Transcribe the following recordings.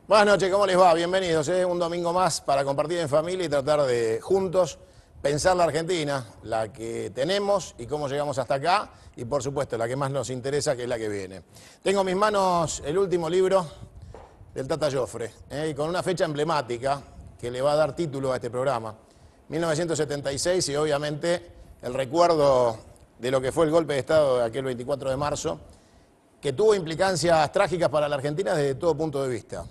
Buenas noches, ¿cómo les va? Bienvenidos, un domingo más para compartir en familia y tratar de juntos pensar la Argentina, la que tenemos y cómo llegamos hasta acá, y por supuesto la que más nos interesa, que es la que viene. Tengo en mis manos el último libro del Tata Joffre, y con una fecha emblemática que le va a dar título a este programa, 1976, y obviamente el recuerdo de lo que fue el golpe de Estado de aquel 24 de marzo, que tuvo implicancias trágicas para la Argentina desde todo punto de vista,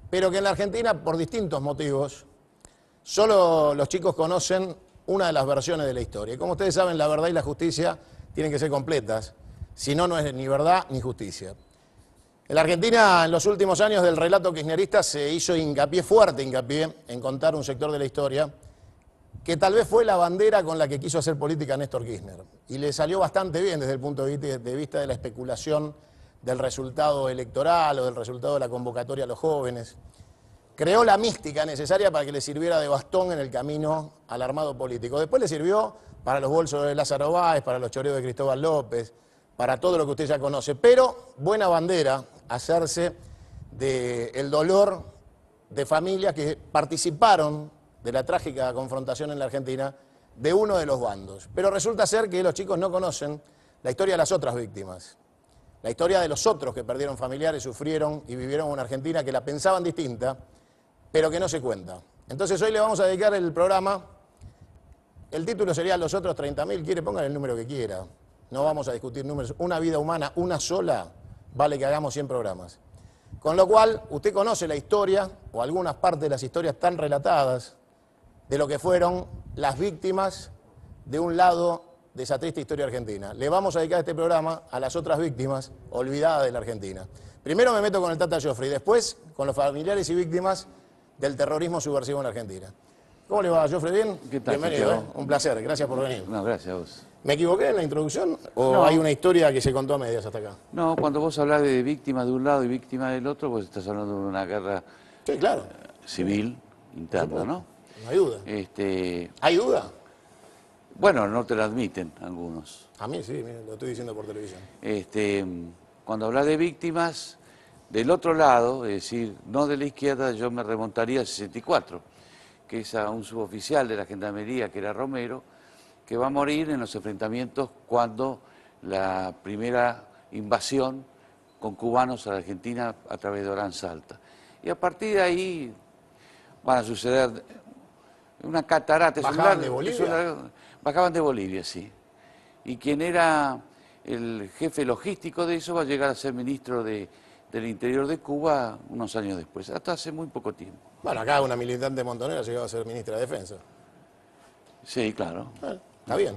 pero que en la Argentina, por distintos motivos, solo los chicos conocen una de las versiones de la historia. Y como ustedes saben, la verdad y la justicia tienen que ser completas, si no, no es ni verdad ni justicia. En la Argentina, en los últimos años del relato kirchnerista, se hizo fuerte hincapié en contar un sector de la historia que tal vez fue la bandera con la que quiso hacer política Néstor Kirchner. Y le salió bastante bien desde el punto de vista de la especulación del resultado electoral o del resultado de la convocatoria a los jóvenes. Creó la mística necesaria para que le sirviera de bastón en el camino al armado político. Después le sirvió para los bolsos de Lázaro Báez, para los choreos de Cristóbal López, para todo lo que usted ya conoce. Pero buena bandera hacerse del dolor de familias que participaron de la trágica confrontación en la Argentina de uno de los bandos. Pero resulta ser que los chicos no conocen la historia de las otras víctimas, la historia de los otros que perdieron familiares, sufrieron y vivieron una Argentina que la pensaban distinta, pero que no se cuenta. Entonces hoy le vamos a dedicar el programa, el título sería Los otros 30.000, quiere pongan el número que quiera, no vamos a discutir números, una vida humana, una sola, vale que hagamos 100 programas. Con lo cual, usted conoce la historia, o algunas partes de las historias tan relatadas, de lo que fueron las víctimas de un lado de esa triste historia argentina. Le vamos a dedicar este programa a las otras víctimas olvidadas de la Argentina. Primero me meto con el Tata Joffre y después con los familiares y víctimas del terrorismo subversivo en la Argentina. ¿Cómo le va, Joffre? ¿Bien? ¿Qué tal? Bienvenido, un placer, gracias por venir. No, gracias a vos. ¿Me equivoqué en la introducción o No. hay una historia que se contó a medias hasta acá? No, cuando vos hablas de víctima de un lado y víctima del otro, vos estás hablando de una guerra Sí, claro, civil interna, ¿no? no hay duda. ¿Hay duda? Bueno, no te la admiten algunos. A mí sí, mire, lo estoy diciendo por televisión. Cuando hablas de víctimas, del otro lado, es decir, no de la izquierda, yo me remontaría al 64, que es a un suboficial de la Gendarmería, que era Romero, que va a morir en los enfrentamientos cuando la primera invasión con cubanos a la Argentina a través de Orán Salta. Y a partir de ahí van a suceder una catarata. ¿Bajaban de Bolivia? Bajaban de Bolivia, sí. Y quien era el jefe logístico de eso va a llegar a ser ministro del Interior de Cuba unos años después, hasta hace muy poco tiempo. Bueno, acá una militante montonera llegó a ser ministra de Defensa. Sí, claro. Está bien.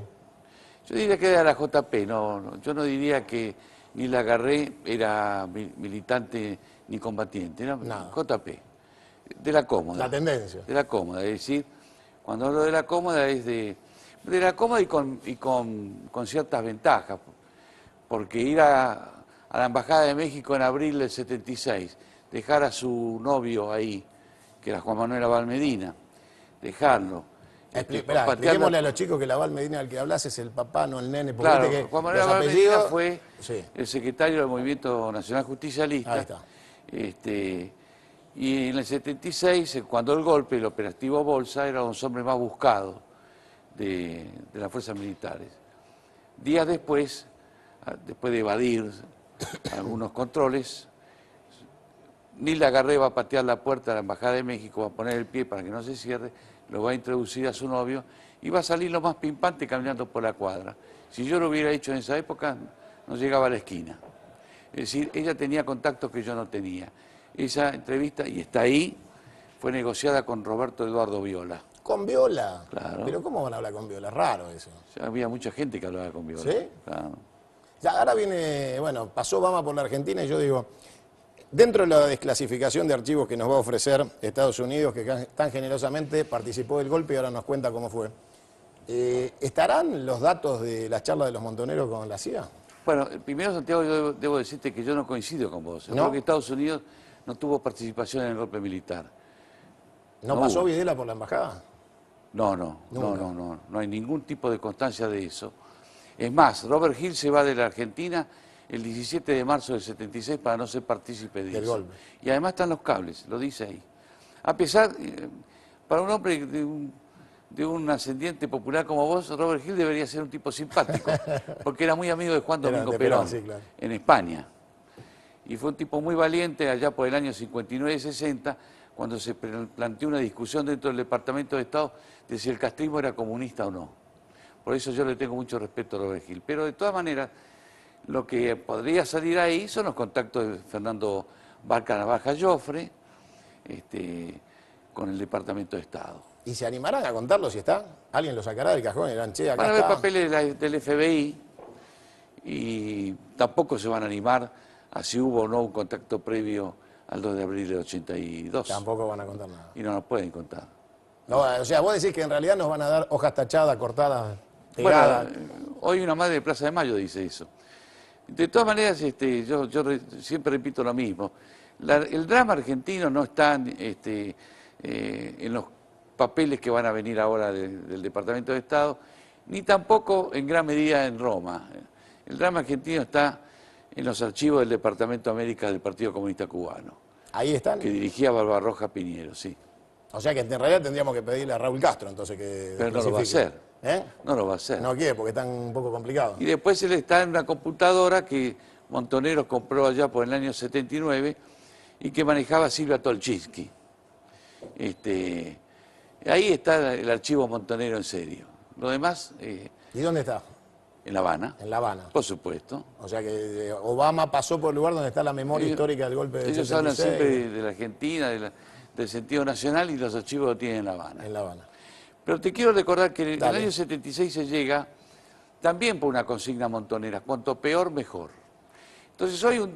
Yo diría que era la JP, yo no diría que ni Lagarré era militante ni combatiente, era Nada. JP, de la cómoda. La tendencia. De la cómoda, es decir, cuando hablo de la cómoda es de la cómoda y con ciertas ventajas, porque ir a la Embajada de México en abril del 76, dejar a su novio ahí, que era Juan Manuel Abal Medina, dejarlo. Expliquémosle a los chicos que la Val Medina del que hablas es el papá, no el nene. Porque Claro, que Juan Manuel los Abal Medina apellidos... fue Sí. el secretario del Movimiento Nacional Justicialista. Ahí está. Y en el 76, cuando el golpe, el operativo Bolsa, era los hombres más buscados de las fuerzas militares. Días después de evadir algunos controles, Nilda Lagarré va a patear la puerta de la Embajada de México, va a poner el pie para que no se cierre, lo va a introducir a su novio y va a salir lo más pimpante caminando por la cuadra. Si yo lo hubiera hecho en esa época, no llegaba a la esquina. Es decir, ella tenía contactos que yo no tenía. Esa entrevista, y está ahí, fue negociada con Roberto Eduardo Viola. ¿Con Viola? Claro. ¿Pero cómo van a hablar con Viola? Raro eso. Ya había mucha gente que hablaba con Viola. ¿Sí? Claro. Ya, ahora viene, bueno, pasó Obama por la Argentina y yo digo, dentro de la desclasificación de archivos que nos va a ofrecer Estados Unidos, que tan generosamente participó del golpe y ahora nos cuenta cómo fue, ¿estarán los datos de las charlas de los montoneros con la CIA? Bueno, primero, Santiago, yo debo decirte que yo no coincido con vos. Yo ¿No? creo que Estados Unidos no tuvo participación en el golpe militar. ¿No pasó Videla por la embajada? No hay ningún tipo de constancia de eso. Es más, Robert Hill se va de la Argentina el 17 de marzo del 76 para no ser partícipe de Del eso. golpe. Y además están los cables, lo dice ahí. A pesar, para un hombre de un ascendiente popular como vos, Robert Hill debería ser un tipo simpático, porque era muy amigo de Juan Domingo Perón, sí, claro. en España. Y fue un tipo muy valiente allá por el año 59-60, cuando se planteó una discusión dentro del Departamento de Estado de si el castrismo era comunista o no. Por eso yo le tengo mucho respeto a Robert Hill. Pero de todas maneras, lo que podría salir ahí son los contactos de Fernando Barca Navaja Joffre con el Departamento de Estado. ¿Y se animarán a contarlo si está? ¿Alguien lo sacará del cajón y dirán, che, acá Van a ver está? papeles del FBI y tampoco se van a animar a si hubo o no un contacto previo al 2 de abril del 82. Tampoco van a contar nada. Y no nos pueden contar. No, o sea, vos decís que en realidad nos van a dar hojas tachadas, cortadas, pegadas. Bueno, hoy una madre de Plaza de Mayo dice eso. De todas maneras, siempre repito lo mismo. El drama argentino no está en los papeles que van a venir ahora del Departamento de Estado, ni tampoco en gran medida en Roma. El drama argentino está en los archivos del Departamento de América del Partido Comunista Cubano, Ahí están. que dirigía Barbarroja Piñero, sí. O sea que en realidad tendríamos que pedirle a Raúl Castro entonces que Pero no lo va a especifique. hacer. ¿Eh? No lo va a hacer. No quiere porque están un poco complicados. Y después él está en una computadora que Montoneros compró allá por el año 79 y que manejaba Silvia Tolchinsky. Ahí está el archivo Montonero en serio. Lo demás, ¿Y dónde está? en La Habana, En La Habana. por supuesto. O sea que Obama pasó por el lugar donde está la memoria histórica del golpe del Ellos 76. hablan siempre de la Argentina, del sentido nacional, y los archivos lo tienen en La Habana. En La Habana. Pero te quiero recordar que en el Dale. año 76 se llega también por una consigna montonera, cuanto peor, mejor. Entonces hoy,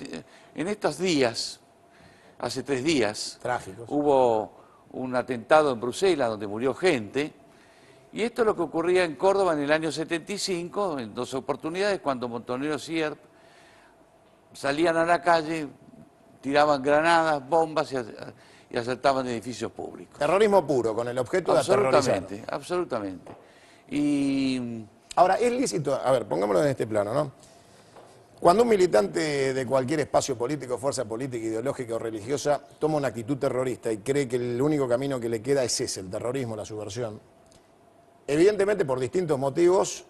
en estos días, hace 3 días, Trágicos. hubo un atentado en Bruselas donde murió gente, y esto es lo que ocurría en Córdoba en el año 75, en 2 oportunidades, cuando Montoneros y ERP salían a la calle, tiraban granadas, bombas y asaltaban edificios públicos. Terrorismo puro, con el objeto de aterrorizar. Absolutamente, absolutamente. Y Ahora, es lícito, a ver, pongámoslo en este plano, ¿no? Cuando un militante de cualquier espacio político, fuerza política, ideológica o religiosa toma una actitud terrorista y cree que el único camino que le queda es ese, el terrorismo, la subversión, evidentemente por distintos motivos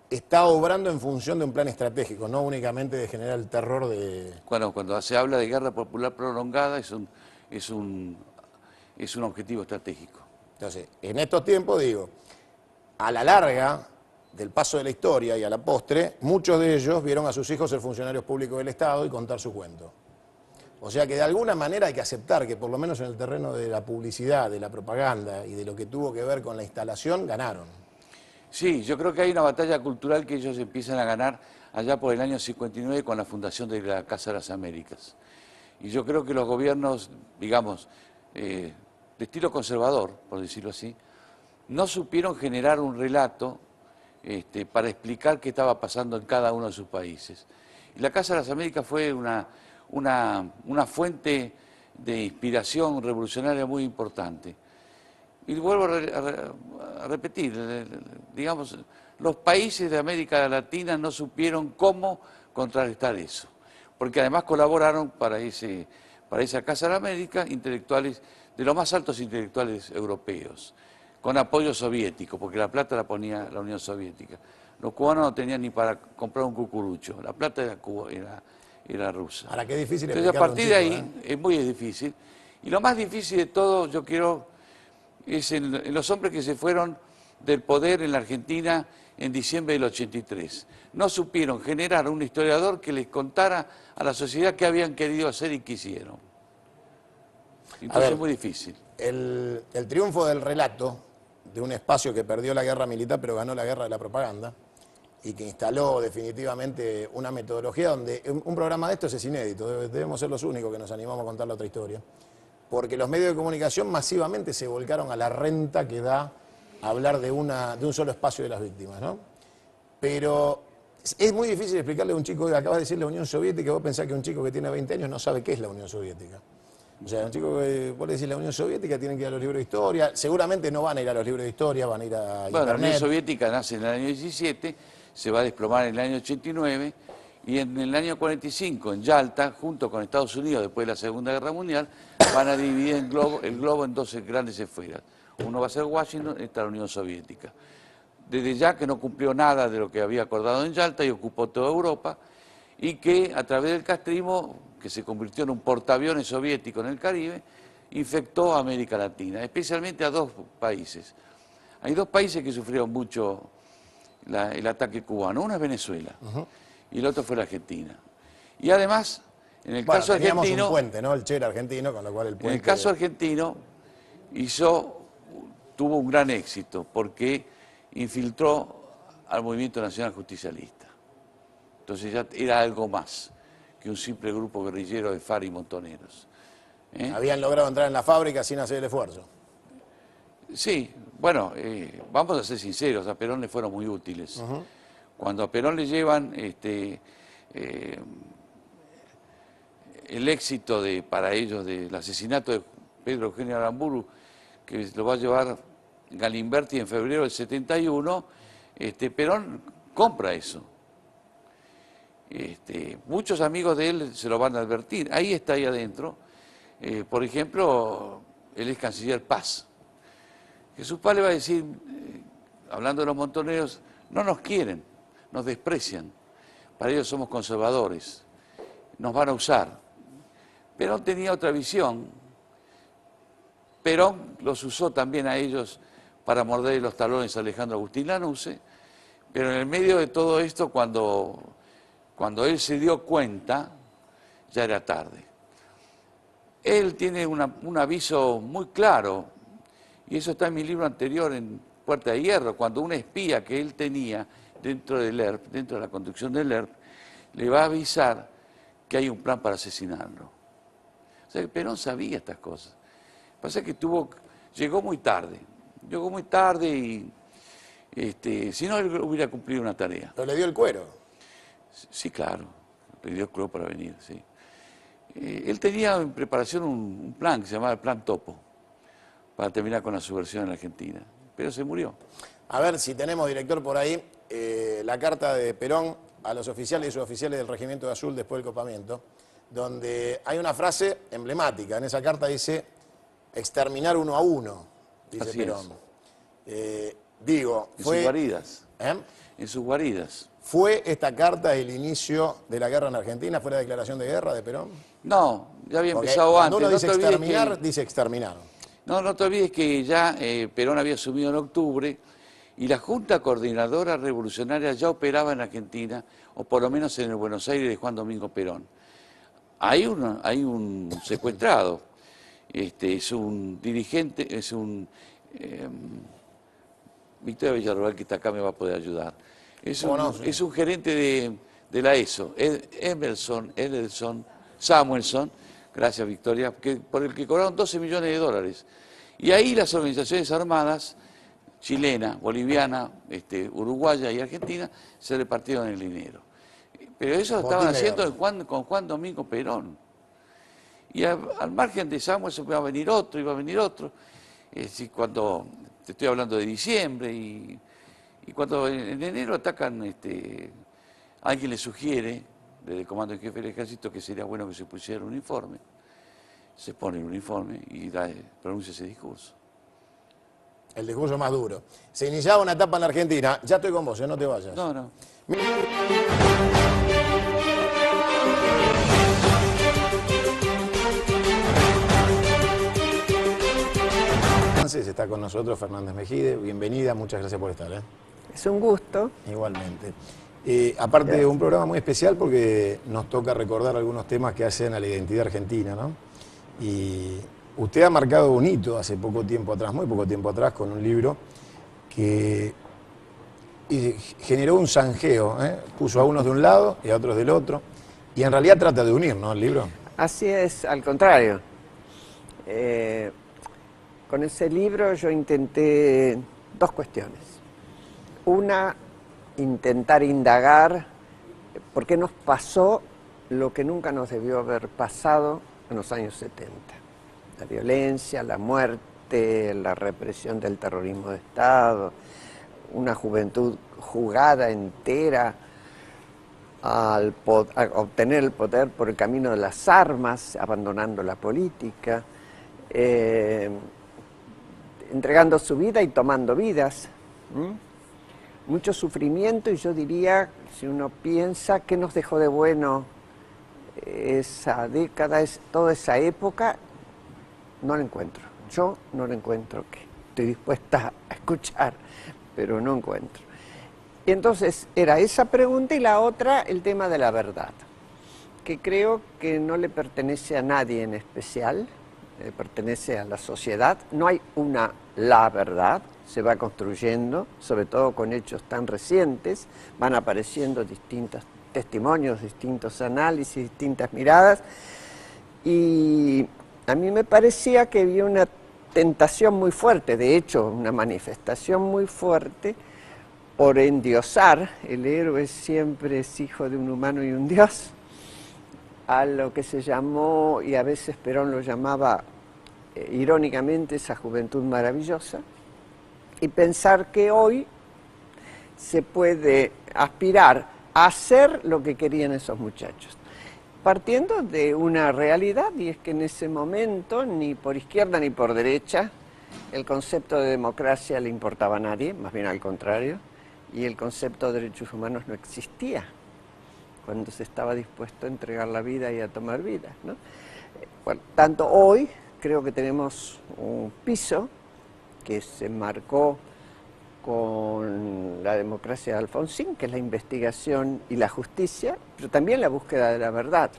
está obrando en función de un plan estratégico, no únicamente de generar el terror de... bueno, cuando se habla de guerra popular prolongada es un objetivo estratégico. Entonces, en estos tiempos, digo, a la larga del paso de la historia y a la postre, muchos de ellos vieron a sus hijos ser funcionarios públicos del Estado y contar su cuento. O sea que de alguna manera hay que aceptar que por lo menos en el terreno de la publicidad, de la propaganda y de lo que tuvo que ver con la instalación, ganaron. Sí, yo creo que hay una batalla cultural que ellos empiezan a ganar allá por el año 59 con la fundación de la Casa de las Américas. Y yo creo que los gobiernos, digamos, de estilo conservador, por decirlo así, no supieron generar un relato para explicar qué estaba pasando en cada uno de sus países. Y la Casa de las Américas fue una fuente de inspiración revolucionaria muy importante. Y vuelvo a repetir, digamos, los países de América Latina no supieron cómo contrarrestar eso, porque además colaboraron para esa Casa de la América intelectuales, de los más altos intelectuales europeos, con apoyo soviético, porque la plata la ponía la Unión Soviética. Los cubanos no tenían ni para comprar un cucurucho, la plata era rusa. Ahora, qué difícil es Entonces, a partir de ahí, es muy difícil. Y lo más difícil de todo, yo quiero, es en los hombres que se fueron del poder en la Argentina en diciembre del 83. No supieron generar un historiador que les contara a la sociedad qué habían querido hacer y qué hicieron. Entonces es muy difícil. El triunfo del relato de un espacio que perdió la guerra militar pero ganó la guerra de la propaganda y que instaló definitivamente una metodología donde un programa de estos es inédito, debemos ser los únicos que nos animamos a contar la otra historia, porque los medios de comunicación masivamente se volcaron a la renta que da hablar de un solo espacio de las víctimas, ¿no? Pero es muy difícil explicarle a un chico que acaba de decir la Unión Soviética, vos pensás que un chico que tiene 20 años no sabe qué es la Unión Soviética. O sea, un chico que vos le decís la Unión Soviética tienen que ir a los libros de historia, seguramente no van a ir a los libros de historia, van a ir a Bueno, la Unión internet. Soviética nace en el año 17, se va a desplomar en el año 89 Y en el año 45, en Yalta, junto con Estados Unidos, después de la Segunda Guerra Mundial, van a dividir el globo en 12 grandes esferas. Uno va a ser Washington, esta la Unión Soviética. Desde ya que no cumplió nada de lo que había acordado en Yalta y ocupó toda Europa, y que a través del castrismo, que se convirtió en un portaaviones soviético en el Caribe, infectó a América Latina, especialmente a dos países. Hay dos países que sufrieron mucho el ataque cubano. Uno es Venezuela y el otro fue la Argentina. Y además, en el caso teníamos argentino... un puente, ¿no? El Che era argentino, con lo cual el puente... En el caso argentino tuvo un gran éxito porque infiltró al movimiento nacional justicialista. Entonces ya era algo más que un simple grupo guerrillero de FARC y montoneros. Habían logrado entrar en la fábrica sin hacer el esfuerzo. Sí, bueno, vamos a ser sinceros, a Perón le fueron muy útiles. Cuando a Perón le llevan el éxito para ellos del asesinato de Pedro Eugenio Aramburu, que lo va a llevar Galimberti en febrero del 71, Perón compra eso. Muchos amigos de él se lo van a advertir. Ahí está, ahí adentro. Por ejemplo, el ex canciller Paz. Que su padre le va a decir, hablando de los montoneros, no nos quieren, nos desprecian. Para ellos somos conservadores, nos van a usar. Perón tenía otra visión. Perón los usó también a ellos para morder los talones a Alejandro Agustín Lanusse, pero en el medio de todo esto, cuando él se dio cuenta, ya era tarde. Él tiene un aviso muy claro, y eso está en mi libro anterior, en Puerta de Hierro, cuando una espía que él tenía dentro del ERP, dentro de la conducción del ERP, le va a avisar que hay un plan para asesinarlo. O sea, Perón sabía estas cosas. Lo que pasa es que llegó muy tarde y si no, él hubiera cumplido una tarea. Pero le dio el cuero. Sí, claro, le dio el cuero para venir, sí. Él tenía en preparación un plan que se llamaba el Plan Topo, para terminar con la subversión en la Argentina, pero se murió. A ver si tenemos, director, por ahí, la carta de Perón a los oficiales y suboficiales del Regimiento de Azul después del copamiento, donde hay una frase emblemática. En esa carta dice, exterminar uno a uno, dice Así Perón. En sus guaridas. En sus guaridas. ¿Fue esta carta el inicio de la guerra en Argentina? ¿Fue la declaración de guerra de Perón? No, ya había Porque empezado cuando antes. uno dice exterminar, dice exterminar. No te olvides que ya Perón había asumido en octubre y la Junta Coordinadora Revolucionaria ya operaba en Argentina, o por lo menos en el Buenos Aires de Juan Domingo Perón. Hay un secuestrado, es un dirigente, Victoria Villarroel, que está acá, me va a poder ayudar. Es un gerente de la ESO, Emerson Samuelson, gracias Victoria, por el que cobraron 12 millones de dólares. Y ahí las organizaciones armadas, chilena, boliviana, uruguaya y argentina, se repartieron el dinero. Pero eso lo estaban haciendo con Juan Domingo Perón. Y al margen de Samuelson iba a venir otro. Es decir, cuando, te estoy hablando de diciembre, y cuando en enero atacan, alguien le sugiere, desde el comando en jefe del ejército, que sería bueno que se pusiera un uniforme. Se pone el uniforme y pronuncia ese discurso. El discurso más duro. Se iniciaba una etapa en la Argentina. Ya estoy con vos, no te vayas. No. Está con nosotros Fernández Mejide. Bienvenida, muchas gracias por estar. Es un gusto. Igualmente. Aparte de un programa muy especial porque nos toca recordar algunos temas que hacen a la identidad argentina, ¿no? Y usted ha marcado un hito hace poco tiempo atrás, muy poco tiempo atrás, con un libro que generó un zanjeo, puso a unos de un lado y a otros del otro, y en realidad trata de unir, ¿no?, el libro. Así es, al contrario. Con ese libro yo intenté dos cuestiones. Una, intentar indagar por qué nos pasó lo que nunca nos debió haber pasado en los años 70. La violencia, la muerte, la represión del terrorismo de Estado, una juventud jugada entera a obtener el poder por el camino de las armas, abandonando la política, entregando su vida y tomando vidas. Mucho sufrimiento, y yo diría, si uno piensa qué nos dejó de bueno esa década, toda esa época, no lo encuentro. Yo no lo encuentro, que estoy dispuesta a escuchar, pero no encuentro. Y entonces era esa pregunta, y la otra, el tema de la verdad, que creo que no le pertenece a nadie en especial, pertenece a la sociedad. No hay la verdad, se va construyendo, sobre todo con hechos tan recientes, van apareciendo distintos testimonios, distintos análisis, distintas miradas, y a mí me parecía que había una tentación muy fuerte, de hecho, una manifestación muy fuerte por endiosar, el héroe siempre es hijo de un humano y un dios, a lo que se llamó, y a veces Perón lo llamaba irónicamente, esa juventud maravillosa, y pensar que hoy se puede aspirar a hacer lo que querían esos muchachos, partiendo de una realidad, y es que en ese momento, ni por izquierda ni por derecha, el concepto de democracia le importaba a nadie, más bien al contrario, y el concepto de derechos humanos no existía cuando se estaba dispuesto a entregar la vida y a tomar vidas, ¿no? Bueno, tanto hoy creo que tenemos un piso que se marcó con la democracia de Alfonsín, que es la investigación y la justicia, pero también la búsqueda de la verdad,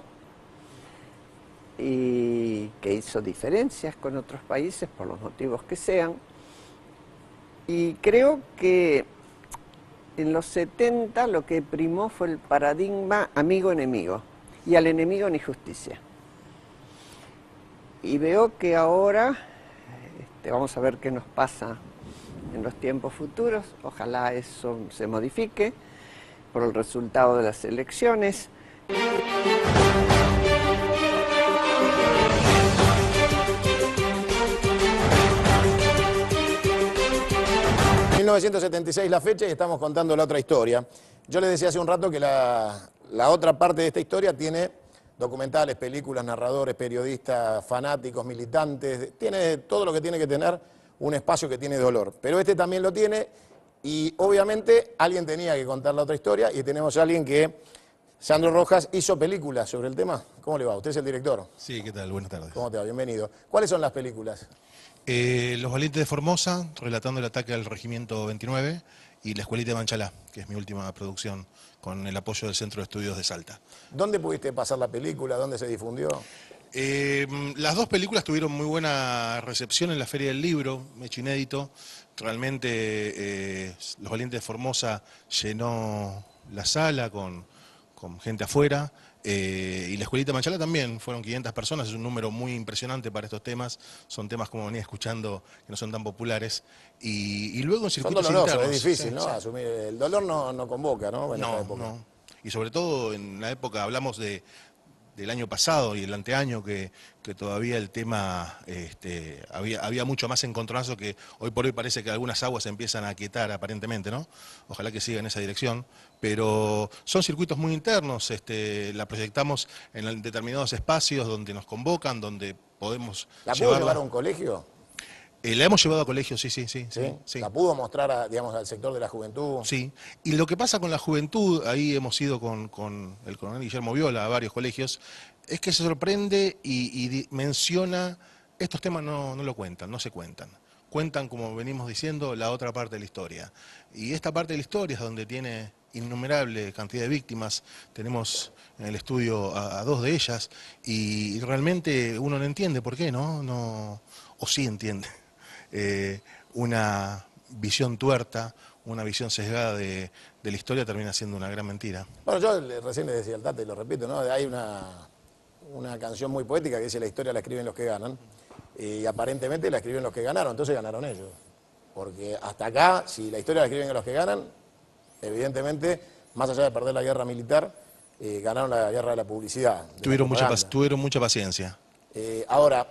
y que hizo diferencias con otros países por los motivos que sean. Y creo que en los 70 lo que primó fue el paradigma amigo-enemigo, y al enemigo ni justicia. Y veo que ahora, vamos a ver qué nos pasa en los tiempos futuros, ojalá eso se modifique por el resultado de las elecciones. En 1976 la fecha, y estamos contando la otra historia. Yo les decía hace un rato que la otra parte de esta historia tiene documentales, películas, narradores, periodistas, fanáticos, militantes, tiene todo lo que tiene que tener un espacio que tiene dolor. Pero este también lo tiene, y obviamente alguien tenía que contar la otra historia, y tenemos a alguien que, Sandro Rojas, hizo películas sobre el tema. ¿Cómo le va? Usted es el director. Sí, ¿qué tal? Buenas tardes. ¿Cómo te va? Bienvenido. ¿Cuáles son las películas? Los Valientes de Formosa, relatando el ataque al Regimiento 29, y La Escuelita de Manchalá, que es mi última producción, con el apoyo del Centro de Estudios de Salta. ¿Dónde pudiste pasar la película? ¿Dónde se difundió? Las dos películas tuvieron muy buena recepción en la Feria del Libro, hecho inédito. Realmente Los Valientes de Formosa llenó la sala con gente afuera. Y La Escuelita de Manchalá también, fueron 500 personas, es un número muy impresionante para estos temas. Son temas, como venía escuchando, que no son tan populares. Y luego en circuitos Son dolorosos, internos. es difícil, Sí, ¿no? sí. Asumir. El dolor no convoca, ¿no? En esta No, época. no. Y sobre todo en la época, hablamos del año pasado y el anteaño, que todavía el tema, había mucho más encontronazo, que hoy por hoy parece que algunas aguas se empiezan a aquietar aparentemente, ¿no? Ojalá que siga en esa dirección, pero son circuitos muy internos, la proyectamos en determinados espacios donde nos convocan, donde podemos ¿La pudo llevar a un colegio? La hemos llevado a colegios, sí. ¿Sí? ¿La pudo mostrar al sector de la juventud? Sí, y lo que pasa con la juventud, ahí hemos ido con el coronel Guillermo Viola a varios colegios, es que se sorprende y menciona, estos temas no lo cuentan, no se cuentan. Cuentan, como venimos diciendo, la otra parte de la historia. Y esta parte de la historia es donde tiene innumerable cantidad de víctimas. Tenemos en el estudio a dos de ellas, y realmente uno no entiende por qué, ¿no? O sí entiende. Una visión tuerta, una visión sesgada de la historia termina siendo una gran mentira. Bueno, yo recién le decía al Tate, y lo repito, ¿no? Hay una canción muy poética que dice: la historia la escriben los que ganan, y aparentemente la escriben los que ganaron, entonces ganaron ellos. Porque hasta acá, si la historia la escriben los que ganan, evidentemente, más allá de perder la guerra militar, ganaron la guerra de la publicidad. Tuvieron mucha paciencia. Ahora,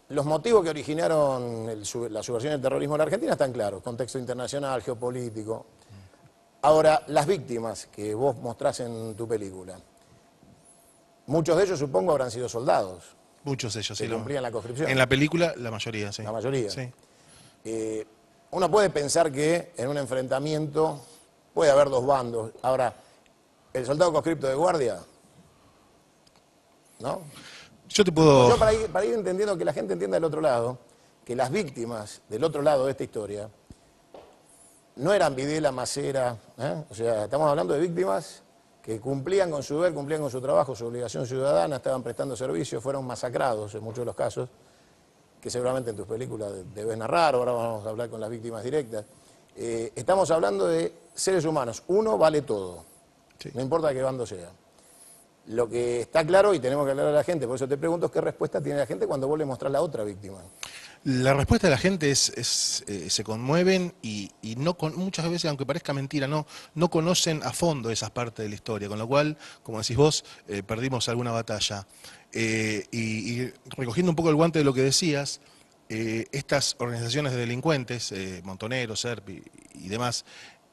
los motivos que originaron la subversión del terrorismo en la Argentina están claros: contexto internacional, geopolítico. Ahora, las víctimas que vos mostrás en tu película, muchos de ellos supongo habrán sido soldados. Muchos de ellos, Que sí. cumplían la conscripción. En la película, la mayoría, sí. La mayoría. Sí. Uno puede pensar que en un enfrentamiento puede haber dos bandos. Ahora, el soldado conscripto de guardia, ¿no? Yo te puedo... Yo para ir entendiendo, que la gente entienda del otro lado, que las víctimas del otro lado de esta historia no eran Videla, Macera, o sea, estamos hablando de víctimas que cumplían con su deber, cumplían con su trabajo, su obligación ciudadana, estaban prestando servicio, fueron masacrados en muchos de los casos, que seguramente en tus películas debes narrar, ahora vamos a hablar con las víctimas directas. Estamos hablando de seres humanos, uno vale todo, Sí. no importa qué bando sea. Lo que está claro, y tenemos que hablar a la gente, por eso te pregunto, es qué respuesta tiene la gente cuando vos le mostrás la otra víctima. La respuesta de la gente se conmueven y no muchas veces, aunque parezca mentira, no conocen a fondo esas partes de la historia, con lo cual, como decís vos, perdimos alguna batalla. Y recogiendo un poco el guante de lo que decías, estas organizaciones de delincuentes, Montoneros, SERP y demás,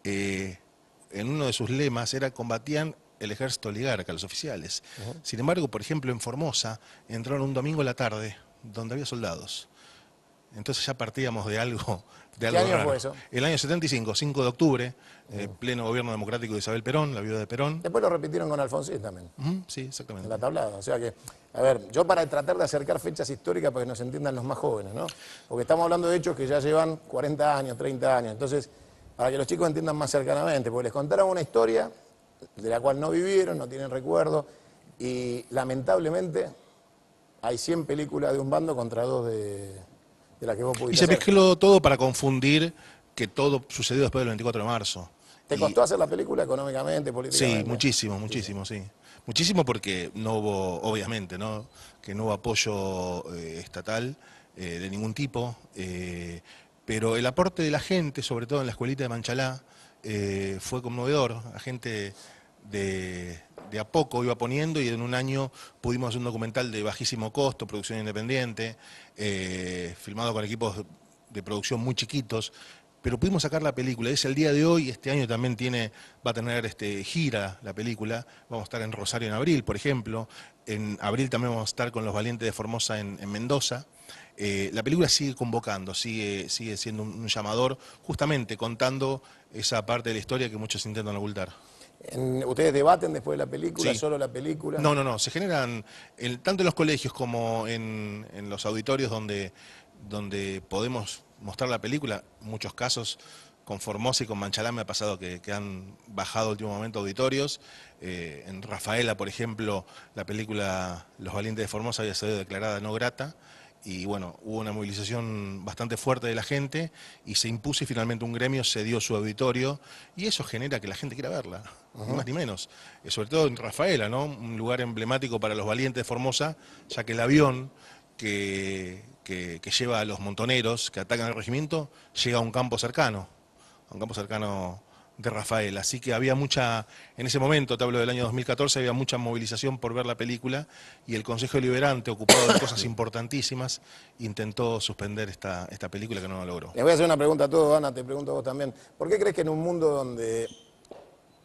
en uno de sus lemas era combatían el ejército oligarca, los oficiales. Sin embargo, por ejemplo, en Formosa entraron un domingo a la tarde donde había soldados. Entonces ya partíamos de algo año raro. fue eso? El año 75, 5 de octubre, pleno gobierno democrático de Isabel Perón, la viuda de Perón. Después lo repitieron con Alfonsín también, Sí, exactamente. en la tablada. O sea que, a ver, yo para tratar de acercar fechas históricas para que nos entiendan los más jóvenes, ¿no? Porque estamos hablando de hechos que ya llevan 40 años, 30 años. Entonces, para que los chicos entiendan más cercanamente, porque les contaron una historia de la cual no vivieron, no tienen recuerdo, y lamentablemente hay 100 películas de un bando contra 2 de la que vos Y pudiste se hacer. mezcló todo para confundir que todo sucedió después del 24 de marzo. ¿Te costó hacer la película económicamente, políticamente? Sí, muchísimo, sí. Muchísimo porque no hubo, obviamente, ¿no? Que no hubo apoyo estatal de ningún tipo, pero el aporte de la gente, sobre todo en la escuelita de Manchalá, fue conmovedor. La gente de a poco iba poniendo y en un año pudimos hacer un documental de bajísimo costo, producción independiente, filmado con equipos de producción muy chiquitos, pero pudimos sacar la película. Es el día de hoy, este año también va a tener gira la película. Vamos a estar en Rosario en abril, por ejemplo. En abril también vamos a estar con Los Valientes de Formosa en Mendoza. La película sigue convocando, sigue siendo un llamador, justamente contando esa parte de la historia que muchos intentan ocultar. ¿Ustedes debaten después de la película, Sí. solo la película? No, se generan, tanto en los colegios como en los auditorios donde podemos mostrar la película, en muchos casos con Formosa y con Manchalá me ha pasado que han bajado último momento auditorios. En Rafaela, por ejemplo, la película Los Valientes de Formosa había sido declarada no grata. Y bueno, hubo una movilización bastante fuerte de la gente y se impuso y finalmente un gremio cedió su auditorio y eso genera que la gente quiera verla, ni más ni menos. Sobre todo en Rafaela, ¿no? Un lugar emblemático para los Valientes de Formosa, ya que el avión que lleva a los montoneros que atacan el regimiento llega a un campo cercano de Rafael, así que había en ese momento, te hablo del año 2014, había mucha movilización por ver la película y el Consejo Deliberante, ocupado de cosas importantísimas, intentó suspender esta película que no lo logró. Les voy a hacer una pregunta a todos, Ana, te pregunto a vos también. ¿Por qué crees que en un mundo donde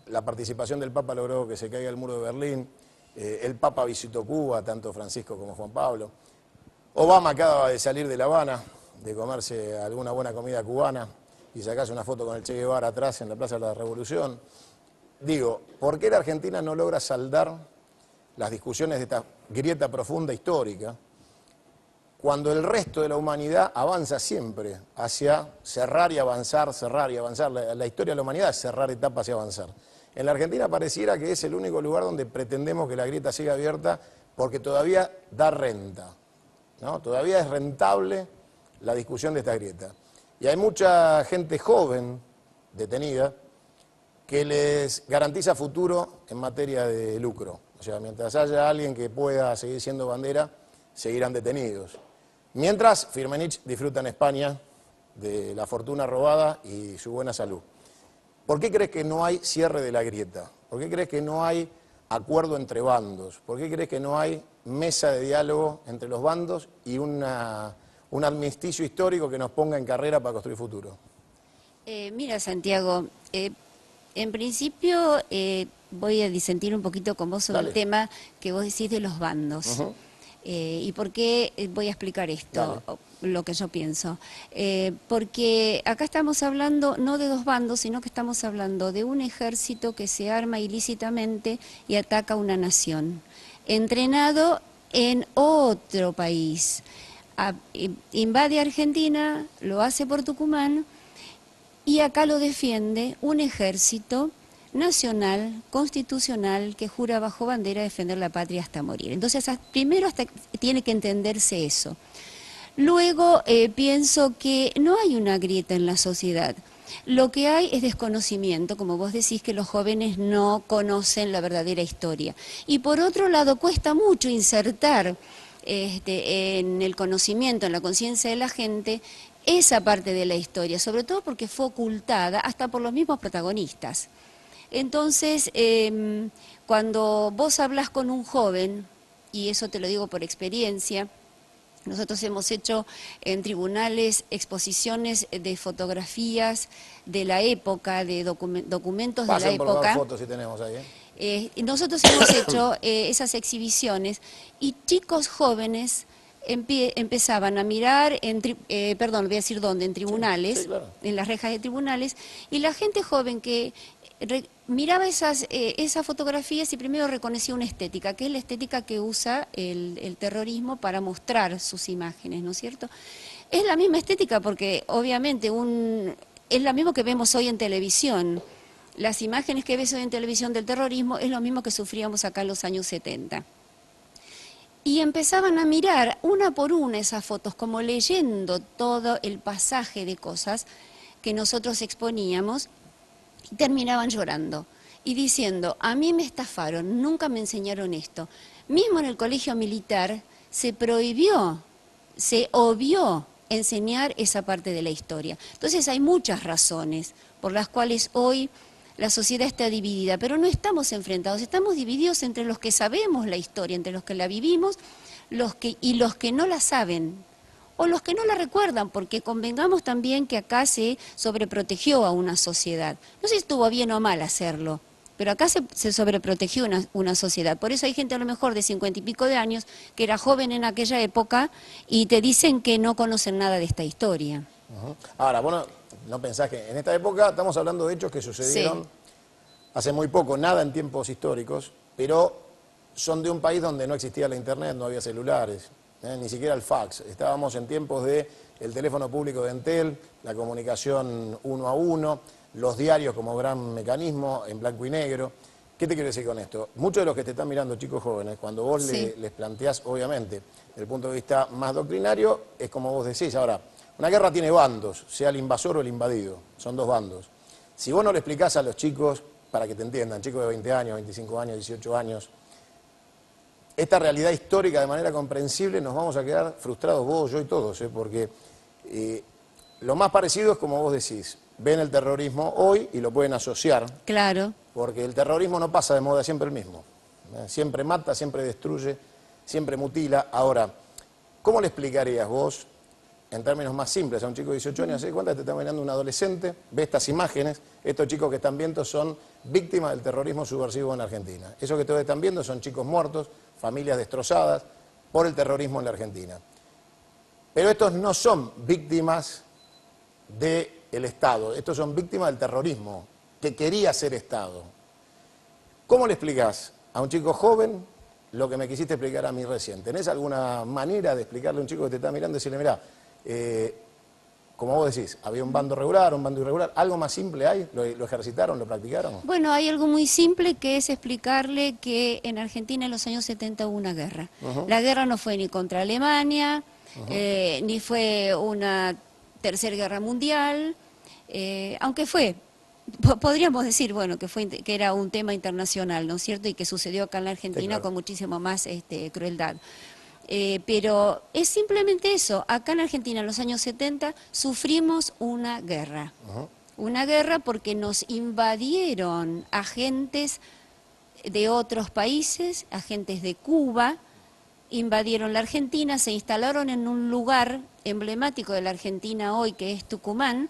la participación del Papa logró que se caiga el muro de Berlín, el Papa visitó Cuba, tanto Francisco como Juan Pablo, Obama acaba de salir de La Habana, de comerse alguna buena comida cubana, y sacarse una foto con el Che Guevara atrás en la Plaza de la Revolución? Digo, ¿por qué la Argentina no logra saldar las discusiones de esta grieta profunda histórica cuando el resto de la humanidad avanza siempre hacia cerrar y avanzar, cerrar y avanzar? La historia de la humanidad es cerrar etapas y avanzar. En la Argentina pareciera que es el único lugar donde pretendemos que la grieta siga abierta porque todavía da renta, ¿no? Todavía es rentable la discusión de esta grieta. Y hay mucha gente joven, detenida, que les garantiza futuro en materia de lucro. O sea, mientras haya alguien que pueda seguir siendo bandera, seguirán detenidos. Mientras, Firmenich disfruta en España de la fortuna robada y su buena salud. ¿Por qué crees que no hay cierre de la grieta? ¿Por qué crees que no hay acuerdo entre bandos? ¿Por qué crees que no hay mesa de diálogo entre los bandos y un armisticio histórico que nos ponga en carrera para construir futuro? Mira, Santiago, En principio, voy a disentir un poquito con vos sobre Dale. el tema que vos decís de los bandos. Ujú. ¿Y por qué voy a explicar esto, Dale. lo que yo pienso? Porque acá estamos hablando no de dos bandos, sino que estamos hablando de un ejército que se arma ilícitamente y ataca a una nación, entrenado en otro país. Invade Argentina, lo hace por Tucumán, y acá lo defiende un ejército nacional, constitucional, que jura bajo bandera defender la patria hasta morir. Entonces, primero tiene que entenderse eso. Luego, pienso que no hay una grieta en la sociedad. Lo que hay es desconocimiento, como vos decís, que los jóvenes no conocen la verdadera historia. Y por otro lado, cuesta mucho insertar en el conocimiento, en la conciencia de la gente, esa parte de la historia, sobre todo porque fue ocultada hasta por los mismos protagonistas. Entonces, cuando vos hablas con un joven, y eso te lo digo por experiencia, nosotros hemos hecho en tribunales exposiciones de fotografías de la época, de documentos de la Pasen por favor época. fotos si tenemos ahí. Nosotros hemos hecho esas exhibiciones y chicos jóvenes empezaban a mirar, perdón, voy a decir dónde, en tribunales, sí, claro. en las rejas de tribunales, y la gente joven que miraba esas fotografías y primero reconocía una estética, que es la estética que usa el terrorismo para mostrar sus imágenes, ¿no es cierto? Es la misma estética porque obviamente es la misma que vemos hoy en televisión. Las imágenes que ves hoy en televisión del terrorismo es lo mismo que sufríamos acá en los años 70. Y empezaban a mirar una por una esas fotos, como leyendo todo el pasaje de cosas que nosotros exponíamos, y terminaban llorando y diciendo, a mí me estafaron, nunca me enseñaron esto. Mismo en el colegio militar se prohibió, se obvió enseñar esa parte de la historia. Entonces hay muchas razones por las cuales hoy la sociedad está dividida, pero no estamos enfrentados, estamos divididos entre los que sabemos la historia, entre los que la vivimos y los que no la saben, o los que no la recuerdan, porque convengamos también que acá se sobreprotegió a una sociedad. No sé si estuvo bien o mal hacerlo, pero acá se sobreprotegió una sociedad. Por eso hay gente a lo mejor de 50 y pico de años que era joven en aquella época y te dicen que no conocen nada de esta historia. Ujú. Ahora, bueno, no pensás que en esta época estamos hablando de hechos que sucedieron Sí. hace muy poco, nada en tiempos históricos, pero son de un país donde no existía la internet, no había celulares, ni siquiera el fax. Estábamos en tiempos de el teléfono público de Entel, la comunicación uno a uno, los diarios como gran mecanismo en blanco y negro. ¿Qué te quiero decir con esto? Muchos de los que te están mirando, chicos jóvenes, cuando vos Sí. les planteás, obviamente, desde el punto de vista más doctrinario, es como vos decís. Ahora, una guerra tiene bandos, sea el invasor o el invadido, son dos bandos. Si vos no le explicás a los chicos, para que te entiendan, chicos de 20 años, 25 años, 18 años, esta realidad histórica de manera comprensible, nos vamos a quedar frustrados vos, yo y todos, porque lo más parecido es como vos decís, ven el terrorismo hoy y lo pueden asociar, Claro. porque el terrorismo no pasa de moda, siempre el mismo. Siempre mata, siempre destruye, siempre mutila. Ahora, ¿cómo le explicarías vos, en términos más simples, a un chico de 18 años, ¿se cuenta que te está mirando un adolescente, ve estas imágenes, estos chicos que están viendo son víctimas del terrorismo subversivo en Argentina? Esos que todos están viendo son chicos muertos, familias destrozadas por el terrorismo en la Argentina. Pero estos no son víctimas del Estado, estos son víctimas del terrorismo, que quería ser Estado. ¿Cómo le explicás a un chico joven lo que me quisiste explicar a mí recién? ¿Tenés alguna manera de explicarle a un chico que te está mirando y decirle, mirá, como vos decís, había un bando regular, un bando irregular, ¿algo más simple hay? ¿Lo ejercitaron, lo practicaron? Bueno, hay algo muy simple que es explicarle que en Argentina en los años 70 hubo una guerra. La guerra no fue ni contra Alemania, ni fue una tercera guerra mundial, aunque fue, podríamos decir, bueno, que era un tema internacional, ¿no es cierto? Y que sucedió acá en la Argentina, Sí, claro, con muchísimo más crueldad. Pero es simplemente eso. Acá en Argentina en los años 70 sufrimos una guerra. Una guerra porque nos invadieron agentes de otros países, agentes de Cuba, invadieron la Argentina, se instalaron en un lugar emblemático de la Argentina hoy, que es Tucumán,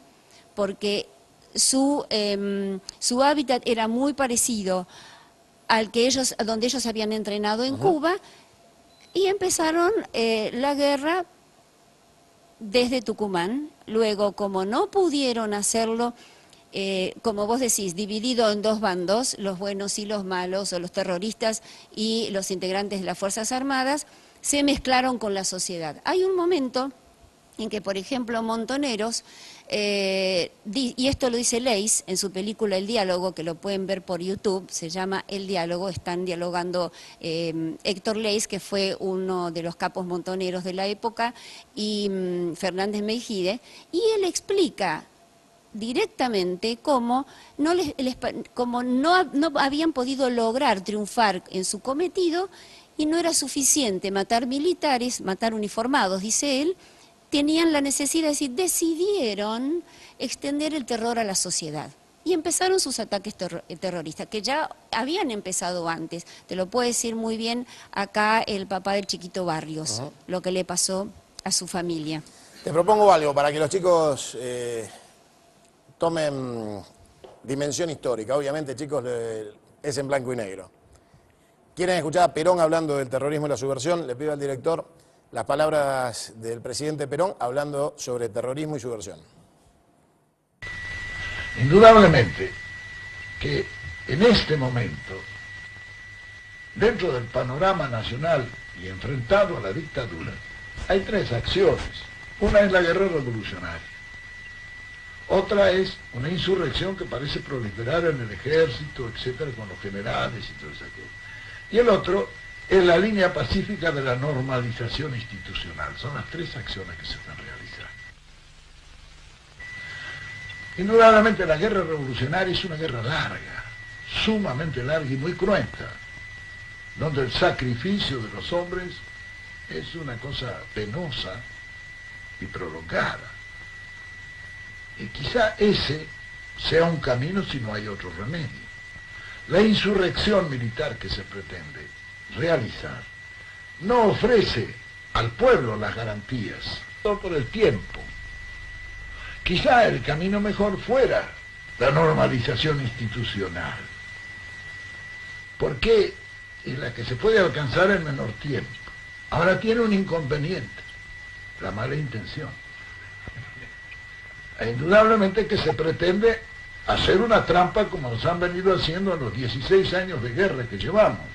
porque su hábitat era muy parecido al que donde ellos habían entrenado en Cuba, y empezaron la guerra desde Tucumán. Luego, como no pudieron hacerlo, como vos decís, dividido en dos bandos, los buenos y los malos, o los terroristas y los integrantes de las Fuerzas Armadas, se mezclaron con la sociedad. Hay un momento en que, por ejemplo, Montoneros, y esto lo dice Leis en su película El Diálogo, que lo pueden ver por YouTube, se llama El Diálogo, están dialogando Héctor Leis, que fue uno de los capos montoneros de la época, y Fernández Meijide, y él explica directamente cómo no habían podido lograr triunfar en su cometido, y no era suficiente matar militares, matar uniformados, dice él. Tenían la necesidad, es decir, decidieron extender el terror a la sociedad. Y empezaron sus ataques terroristas, que ya habían empezado antes. Te lo puede decir muy bien acá el papá del chiquito Barrios, lo que le pasó a su familia. Te propongo algo para que los chicos tomen dimensión histórica. Obviamente, chicos, es en blanco y negro. ¿Quieren escuchar a Perón hablando del terrorismo y la subversión? Le pido al director las palabras del presidente Perón hablando sobre terrorismo y subversión. Indudablemente que en este momento, dentro del panorama nacional y enfrentado a la dictadura, hay tres acciones. Una es la guerra revolucionaria. Otra es una insurrección que parece proliferar en el ejército, etcétera, con los generales y todo eso. Y el otro es la línea pacífica de la normalización institucional. Son las tres acciones que se están realizando. Indudablemente la guerra revolucionaria es una guerra larga, sumamente larga y muy cruenta, donde el sacrificio de los hombres es una cosa penosa y prolongada. Y quizá ese sea un camino si no hay otro remedio. La insurrección militar que se pretende realizar no ofrece al pueblo las garantías, todo por el tiempo. Quizá el camino mejor fuera la normalización institucional, porque es la que se puede alcanzar en menor tiempo. Ahora tiene un inconveniente, la mala intención. E indudablemente que se pretende hacer una trampa como nos han venido haciendo en los 16 años de guerra que llevamos.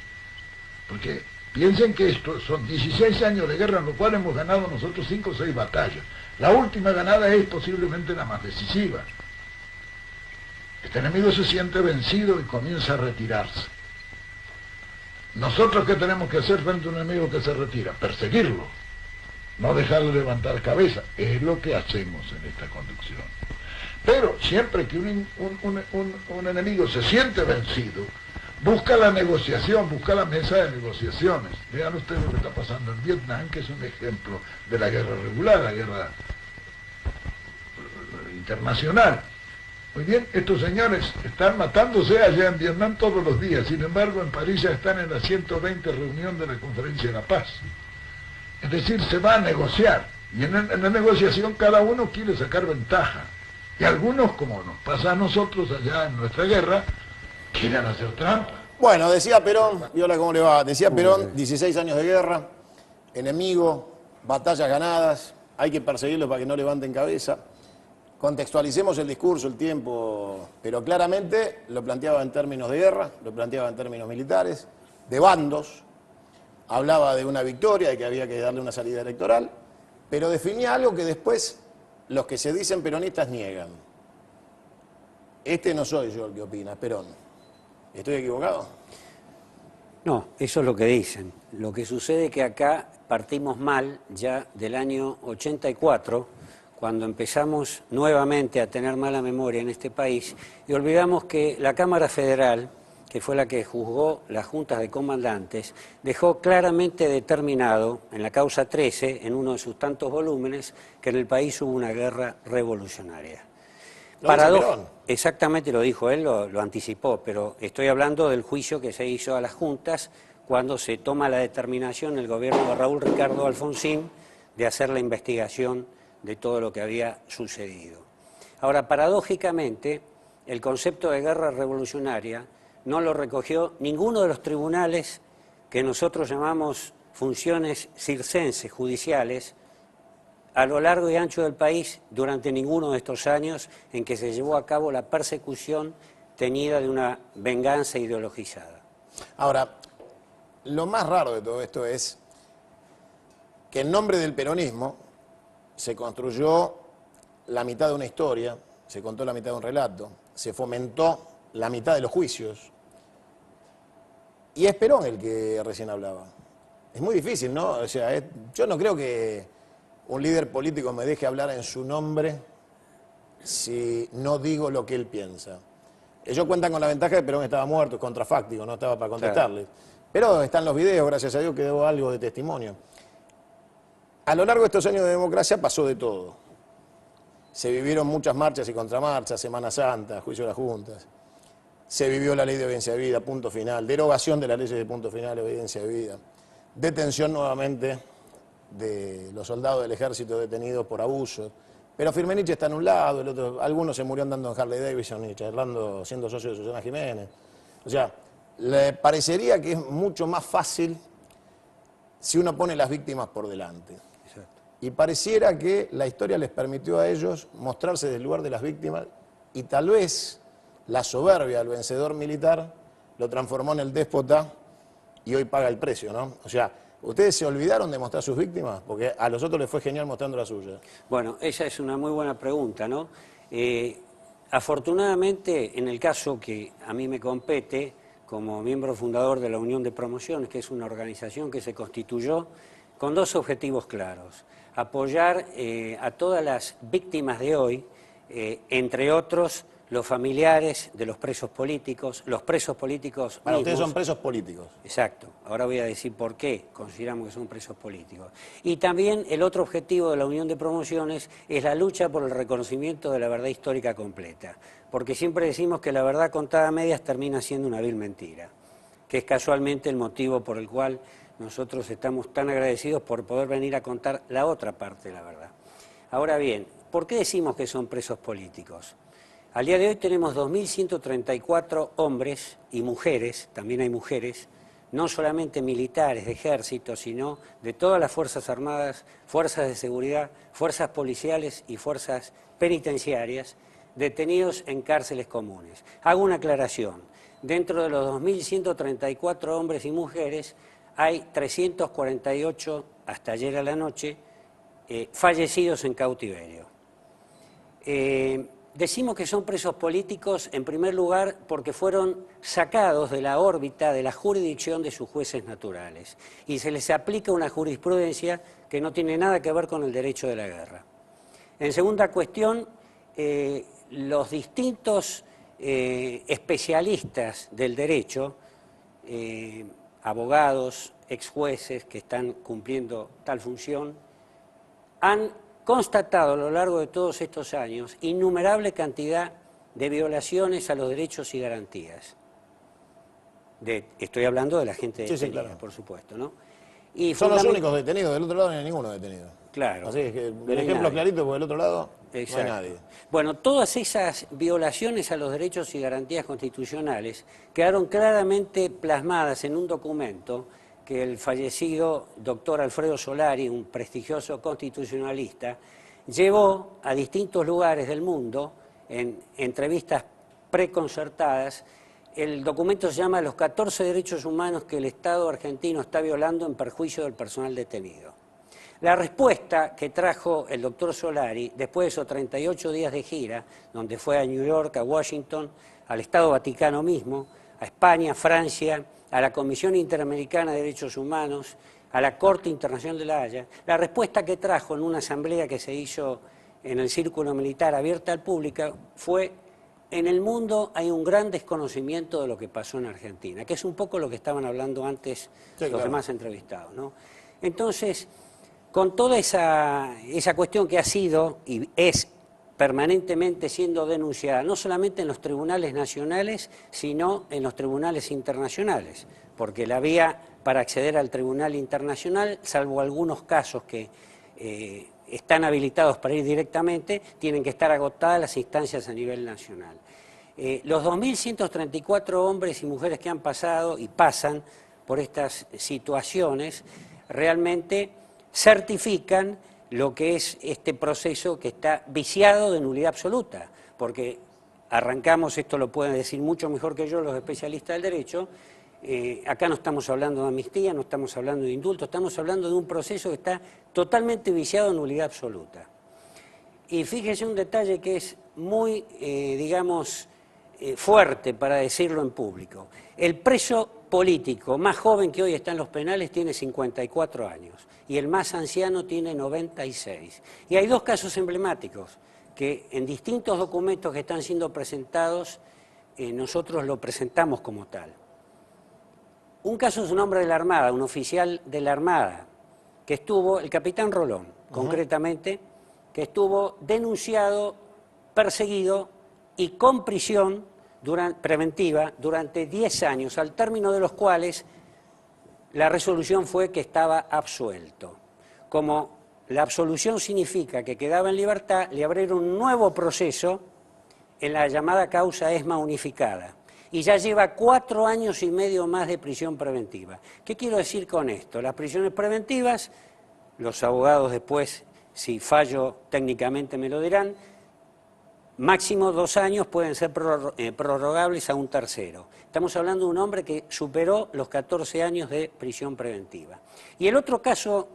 Porque piensen que esto son 16 años de guerra en los cuales hemos ganado nosotros 5 o 6 batallas. La última ganada es posiblemente la más decisiva. Este enemigo se siente vencido y comienza a retirarse. ¿Nosotros qué tenemos que hacer frente a un enemigo que se retira? Perseguirlo, no dejarle levantar cabeza. Es lo que hacemos en esta conducción. Pero siempre que un enemigo se siente vencido, busca la negociación, busca la mesa de negociaciones. Vean ustedes lo que está pasando en Vietnam, que es un ejemplo de la guerra regular, la guerra internacional. Muy bien, estos señores están matándose allá en Vietnam todos los días, sin embargo en París ya están en la 120 reunión de la Conferencia de la Paz. Es decir, se va a negociar, y en la negociación cada uno quiere sacar ventaja. Y algunos, como nos pasa a nosotros allá en nuestra guerra, quieren hacer trampa. Bueno, decía Perón, Viola, ¿cómo le va? Decía Perón, 16 años de guerra, enemigo, batallas ganadas, hay que perseguirlos para que no levanten cabeza. Contextualicemos el discurso, el tiempo, pero claramente lo planteaba en términos de guerra, lo planteaba en términos militares, de bandos, hablaba de una victoria, de que había que darle una salida electoral, pero definía algo que después los que se dicen peronistas niegan. Este no soy yo el que opina, es Perón. ¿Estoy equivocado? No, eso es lo que dicen. Lo que sucede es que acá partimos mal ya del año 84, cuando empezamos nuevamente a tener mala memoria en este país, y olvidamos que la Cámara Federal, que fue la que juzgó las juntas de comandantes, dejó claramente determinado en la causa 13, en uno de sus tantos volúmenes, que en el país hubo una guerra revolucionaria. Exactamente lo dijo él, lo anticipó, pero estoy hablando del juicio que se hizo a las juntas cuando se toma la determinación en el gobierno de Raúl Ricardo Alfonsín de hacer la investigación de todo lo que había sucedido. Ahora, paradójicamente, el concepto de guerra revolucionaria no lo recogió ninguno de los tribunales que nosotros llamamos funciones circenses, judiciales, a lo largo y ancho del país durante ninguno de estos años en que se llevó a cabo la persecución teñida de una venganza ideologizada. Ahora, lo más raro de todo esto es que en nombre del peronismo se construyó la mitad de una historia, se contó la mitad de un relato, se fomentó la mitad de los juicios, y es Perón el que recién hablaba. Es muy difícil, ¿no? O sea, yo no creo que un líder político me deje hablar en su nombre si no digo lo que él piensa. Ellos cuentan con la ventaja de que Perón estaba muerto, es contrafáctico, no estaba para contestarles. Claro. Pero están los videos, gracias a Dios quedó algo de testimonio. A lo largo de estos años de democracia pasó de todo. Se vivieron muchas marchas y contramarchas, Semana Santa, juicio de las juntas. Se vivió la ley de obediencia de vida, punto final. Derogación de las leyes de punto final, obediencia de vida. Detención nuevamente de los soldados del ejército detenidos por abuso. Pero Firmenich está en un lado, el otro, algunos se murieron andando en Harley Davidson y charlando, siendo socio de Susana Jiménez. O sea, le parecería que es mucho más fácil si uno pone las víctimas por delante. Exacto. Y pareciera que la historia les permitió a ellos mostrarse del lugar de las víctimas y tal vez la soberbia del vencedor militar lo transformó en el déspota y hoy paga el precio, ¿no? O sea, ¿ustedes se olvidaron de mostrar sus víctimas? Porque a los otros les fue genial mostrando la suya. Bueno, esa es una muy buena pregunta, ¿no? Afortunadamente, en el caso que a mí me compete, como miembro fundador de la Unión de Promociones, que es una organización que se constituyó con dos objetivos claros. Apoyar a todas las víctimas de hoy, entre otros los familiares de los presos políticos, los presos políticos Para mismos. ustedes son presos políticos. Exacto. Ahora voy a decir por qué consideramos que son presos políticos. Y también el otro objetivo de la Unión de Promociones es la lucha por el reconocimiento de la verdad histórica completa. Porque siempre decimos que la verdad contada a medias termina siendo una vil mentira, que es casualmente el motivo por el cual nosotros estamos tan agradecidos por poder venir a contar la otra parte de la verdad. Ahora bien, ¿por qué decimos que son presos políticos? Al día de hoy tenemos 2.134 hombres y mujeres, también hay mujeres, no solamente militares, de ejército, sino de todas las Fuerzas Armadas, fuerzas de seguridad, fuerzas policiales y fuerzas penitenciarias, detenidos en cárceles comunes. Hago una aclaración. Dentro de los 2.134 hombres y mujeres hay 348, hasta ayer a la noche, fallecidos en cautiverio. Decimos que son presos políticos, en primer lugar, porque fueron sacados de la órbita de la jurisdicción de sus jueces naturales y se les aplica una jurisprudencia que no tiene nada que ver con el derecho de la guerra. En segunda cuestión, los distintos especialistas del derecho, abogados, ex jueces que están cumpliendo tal función, han constatado a lo largo de todos estos años innumerable cantidad de violaciones a los derechos y garantías. Estoy hablando de la gente detenida, sí, claro, por supuesto, ¿no? Y son los únicos detenidos, del otro lado no hay ninguno detenido. Claro. Así es que el ejemplo clarito, porque del otro lado no hay nadie. Bueno, todas esas violaciones a los derechos y garantías constitucionales quedaron claramente plasmadas en un documento que el fallecido doctor Alfredo Solari, un prestigioso constitucionalista, llevó a distintos lugares del mundo en entrevistas preconcertadas. El documento se llama Los 14 derechos humanos que el Estado argentino está violando en perjuicio del personal detenido. La respuesta que trajo el doctor Solari, después de esos 38 días de gira, donde fue a New York, a Washington, al Estado Vaticano mismo, a España, Francia, a la Comisión Interamericana de Derechos Humanos, a la Corte Internacional de la Haya, la respuesta que trajo en una asamblea que se hizo en el Círculo Militar abierta al público fue: en el mundo hay un gran desconocimiento de lo que pasó en Argentina, que es un poco lo que estaban hablando antes los demás entrevistados, ¿no? Entonces, con toda esa cuestión que ha sido y es permanentemente siendo denunciada, no solamente en los tribunales nacionales, sino en los tribunales internacionales, porque la vía para acceder al tribunal internacional, salvo algunos casos que están habilitados para ir directamente, tienen que estar agotadas las instancias a nivel nacional. Los 2.134 hombres y mujeres que han pasado y pasan por estas situaciones realmente certifican lo que es este proceso que está viciado de nulidad absoluta, porque arrancamos, esto lo pueden decir mucho mejor que yo los especialistas del derecho, acá no estamos hablando de amnistía, no estamos hablando de indulto, estamos hablando de un proceso que está totalmente viciado de nulidad absoluta. Y fíjese un detalle que es muy, digamos, fuerte para decirlo en público. El preso político más joven que hoy está en los penales tiene 54 años y el más anciano tiene 96. Y hay dos casos emblemáticos que en distintos documentos que están siendo presentados nosotros lo presentamos como tal. Un caso es un hombre de la Armada, un oficial de la Armada, que estuvo, el capitán Rolón, concretamente, que estuvo denunciado, perseguido y con prisión preventiva durante 10 años, al término de los cuales la resolución fue que estaba absuelto. Como la absolución significa que quedaba en libertad, le abrieron un nuevo proceso en la llamada causa ESMA unificada. Y ya lleva 4 años y medio más de prisión preventiva. ¿Qué quiero decir con esto? Las prisiones preventivas, los abogados después, si fallo técnicamente me lo dirán, máximo 2 años pueden ser prorrogables a un tercero. Estamos hablando de un hombre que superó los 14 años de prisión preventiva. Y el otro caso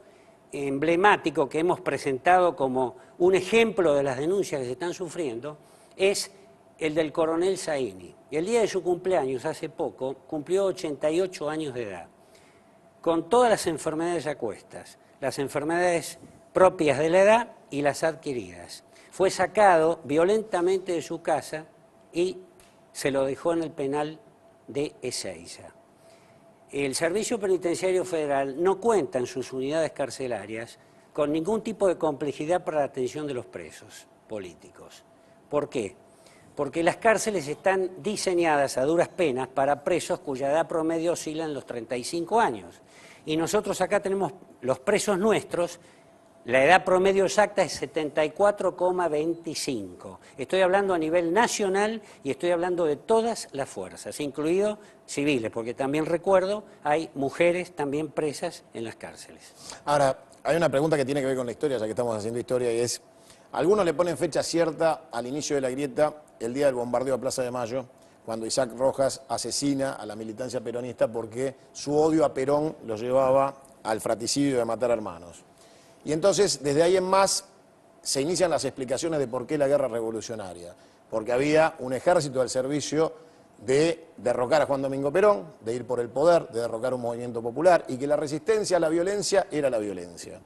emblemático que hemos presentado como un ejemplo de las denuncias que se están sufriendo es el del coronel Zaini. Y el día de su cumpleaños, hace poco, cumplió 88 años de edad, con todas las enfermedades a cuestas, las enfermedades propias de la edad y las adquiridas. Fue sacado violentamente de su casa y se lo dejó en el penal de Ezeiza. El Servicio Penitenciario Federal no cuenta en sus unidades carcelarias con ningún tipo de complejidad para la atención de los presos políticos. ¿Por qué? Porque las cárceles están diseñadas a duras penas para presos cuya edad promedio oscila en los 35 años. Y nosotros acá tenemos los presos nuestros, la edad promedio exacta es 74,25. Estoy hablando a nivel nacional y estoy hablando de todas las fuerzas, incluidos civiles, porque también recuerdo, hay mujeres también presas en las cárceles. Ahora, hay una pregunta que tiene que ver con la historia, ya que estamos haciendo historia, y es, algunos le ponen fecha cierta al inicio de la grieta, el día del bombardeo a Plaza de Mayo, cuando Isaac Rojas asesina a la militancia peronista porque su odio a Perón lo llevaba al fratricidio de matar hermanos. Y entonces, desde ahí en más, se inician las explicaciones de por qué la guerra revolucionaria. Porque había un ejército al servicio de derrocar a Juan Domingo Perón, de ir por el poder, de derrocar un movimiento popular, y que la resistencia a la violencia era la violencia.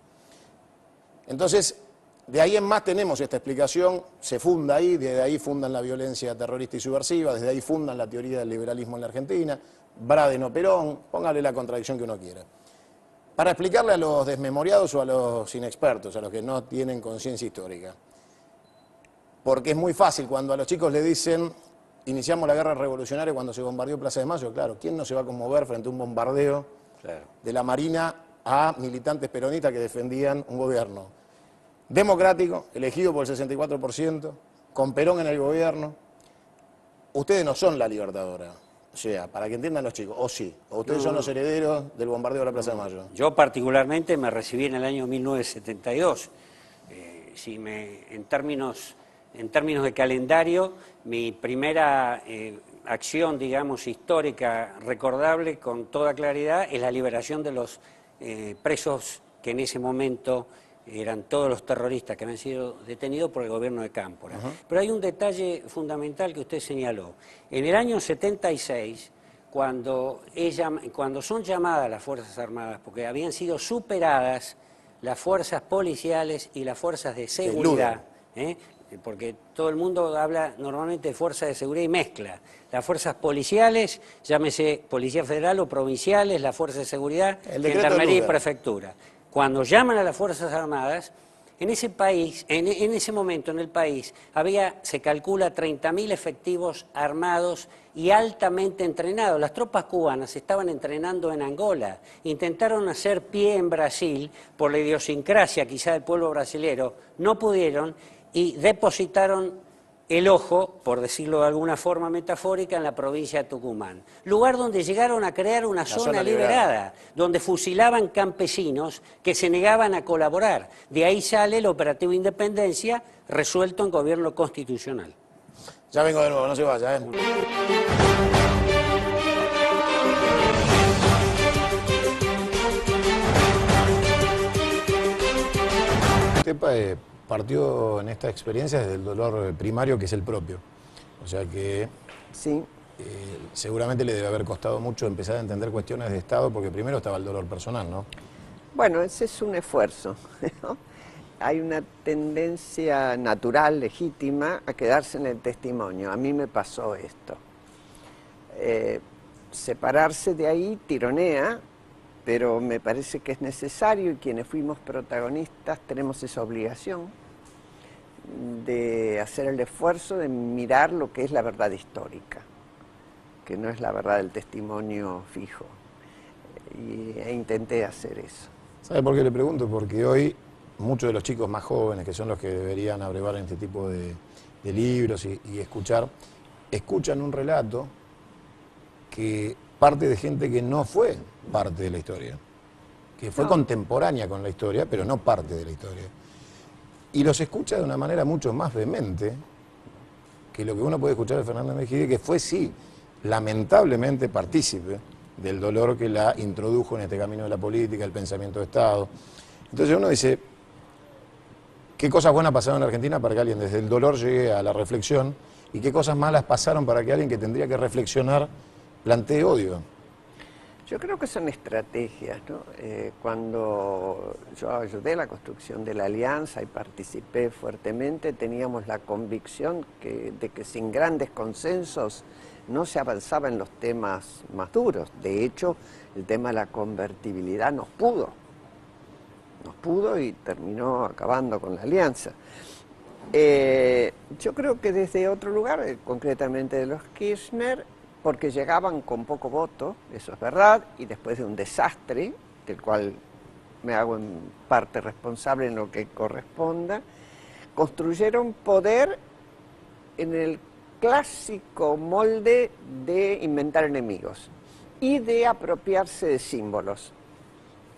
Entonces, de ahí en más tenemos esta explicación, se funda ahí, desde ahí fundan la violencia terrorista y subversiva, desde ahí fundan la teoría del liberalismo en la Argentina, Braden o Perón, póngale la contradicción que uno quiera. Para explicarle a los desmemoriados o a los inexpertos, a los que no tienen conciencia histórica. Porque es muy fácil cuando a los chicos le dicen, iniciamos la guerra revolucionaria cuando se bombardeó Plaza de Mayo, claro, ¿quién no se va a conmover frente a un bombardeo de la Marina a militantes peronistas que defendían un gobierno democrático, elegido por el 64%, con Perón en el gobierno? Ustedes no son la Libertadora. O sea, para que entiendan los chicos, o sí, o ustedes son los herederos del bombardeo de la Plaza de Mayo. Yo particularmente me recibí en el año 1972. En términos de calendario, mi primera acción, digamos, histórica, recordable, con toda claridad, es la liberación de los presos que en ese momento eran todos los terroristas que habían sido detenidos por el gobierno de Cámpora. Pero hay un detalle fundamental que usted señaló. En el año 76, cuando son llamadas las Fuerzas Armadas, porque habían sido superadas las fuerzas policiales y las fuerzas de seguridad, porque todo el mundo habla normalmente de fuerzas de seguridad y mezcla. Las fuerzas policiales, llámese Policía Federal o provinciales, las fuerzas de seguridad, Gendarmería y Prefectura. Cuando llaman a las Fuerzas Armadas, En ese país, en ese momento en el país, había, se calcula, 30.000 efectivos armados y altamente entrenados. Las tropas cubanas estaban entrenando en Angola, intentaron hacer pie en Brasil por la idiosincrasia quizá del pueblo brasilero, no pudieron y depositaron el ojo, por decirlo de alguna forma metafórica, en la provincia de Tucumán. Lugar donde llegaron a crear una zona liberada, donde fusilaban campesinos que se negaban a colaborar. De ahí sale el operativo Independencia, resuelto en gobierno constitucional. Ya vengo de nuevo, no se vaya, ¿eh? Usted partió en esta experiencia desde el dolor primario, que es el propio. O sea que Sí, seguramente le debe haber costado mucho empezar a entender cuestiones de Estado, porque primero estaba el dolor personal, ¿no? bueno, ese es un esfuerzo, ¿no? Hay una tendencia natural, legítima, a quedarse en el testimonio. A mí me pasó esto. Separarse de ahí tironea, pero me parece que es necesario y quienes fuimos protagonistas tenemos esa obligación de hacer el esfuerzo de mirar lo que es la verdad histórica, que no es la verdad del testimonio fijo. E intenté hacer eso. ¿Sabe por qué le pregunto? Porque hoy muchos de los chicos más jóvenes, que son los que deberían abrevar en este tipo de libros y escuchan un relato que parte de gente que no fue parte de la historia, que fue contemporánea con la historia, pero no parte de la historia. Y los escucha de una manera mucho más vehemente que lo que uno puede escuchar de Fernanda Mejide, que fue, sí, lamentablemente partícipe del dolor que la introdujo en este camino de la política, el pensamiento de Estado. Entonces uno dice, ¿qué cosas buenas pasaron en Argentina para que alguien desde el dolor llegue a la reflexión? ¿Y qué cosas malas pasaron para que alguien que tendría que reflexionar plantee odio? Yo creo que son estrategias, ¿no? Cuando yo ayudé a la construcción de la alianza y participé fuertemente, teníamos la convicción de que sin grandes consensos no se avanzaba en los temas más duros. De hecho, el tema de la convertibilidad nos pudo y terminó acabando con la alianza. Yo creo que desde otro lugar, concretamente de los Kirchner, porque llegaban con poco voto, eso es verdad, y después de un desastre, del cual me hago en parte responsable en lo que corresponda, construyeron poder en el clásico molde de inventar enemigos y de apropiarse de símbolos.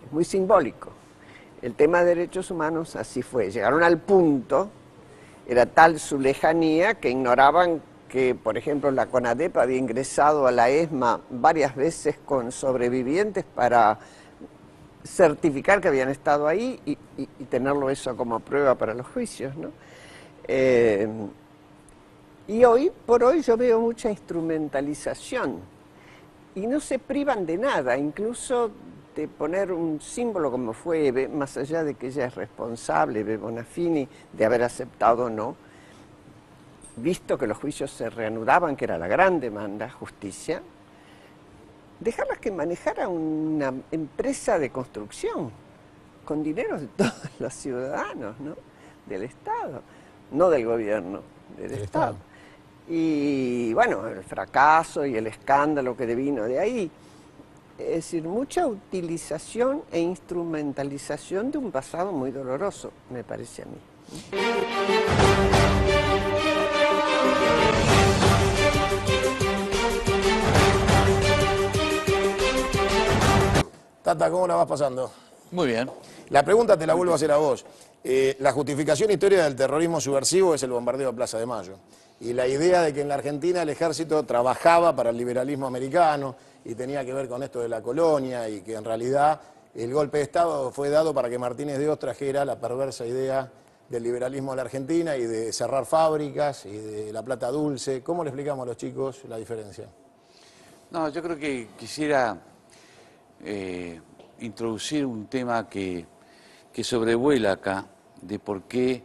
Es muy simbólico. El tema de derechos humanos así fue. Llegaron al punto, era tal su lejanía, que ignoraban que, por ejemplo, la CONADEP había ingresado a la ESMA varias veces con sobrevivientes para certificar que habían estado ahí y tenerlo eso como prueba para los juicios, ¿no? Y hoy por hoy yo veo mucha instrumentalización y no se privan de nada, incluso de poner un símbolo como fue Eve, más allá de que ella es responsable, Eve Bonafini, de haber aceptado o no, visto que los juicios se reanudaban, que era la gran demanda, justicia, dejarlas que manejara una empresa de construcción con dinero de todos los ciudadanos, ¿no? Del Estado, no del gobierno, del Estado. Y bueno, el fracaso y el escándalo que devino de ahí. Es decir, mucha utilización e instrumentalización de un pasado muy doloroso, me parece a mí. Tata, ¿cómo la vas pasando? Muy bien. La pregunta te la vuelvo a hacer a vos. La justificación histórica del terrorismo subversivo es el bombardeo de Plaza de Mayo. Y la idea de que en la Argentina el ejército trabajaba para el liberalismo americano y tenía que ver con esto de la colonia y que en realidad el golpe de Estado fue dado para que Martínez de Oz trajera la perversa idea del liberalismo a la Argentina y de cerrar fábricas y de la plata dulce. ¿Cómo le explicamos a los chicos la diferencia? No, yo creo que quisiera introducir un tema que sobrevuela acá, de por qué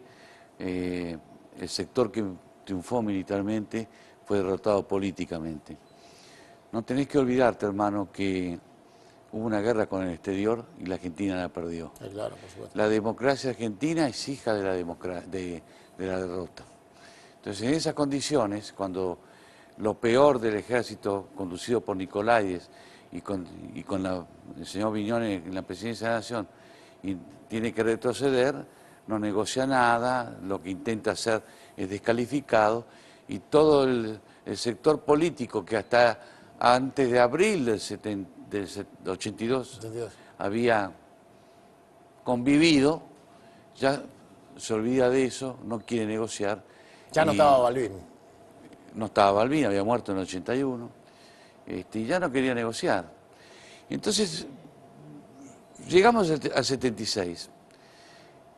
el sector que triunfó militarmente fue derrotado políticamente. No tenés que olvidarte, hermano, que hubo una guerra con el exterior y la Argentina la perdió. Claro, por supuesto. La democracia argentina es hija de la derrota. Entonces, en esas condiciones, cuando lo peor del ejército conducido por Nicolaides y con el señor Viñones en la presidencia de la Nación, y tiene que retroceder, no negocia nada, lo que intenta hacer es descalificado, y todo el sector político que hasta antes de abril del 82 había convivido, ya se olvida de eso, no quiere negociar. Ya no estaba Balbín. No estaba Balbín, había muerto en el 81, y ya no quería negociar. Entonces, llegamos al 76.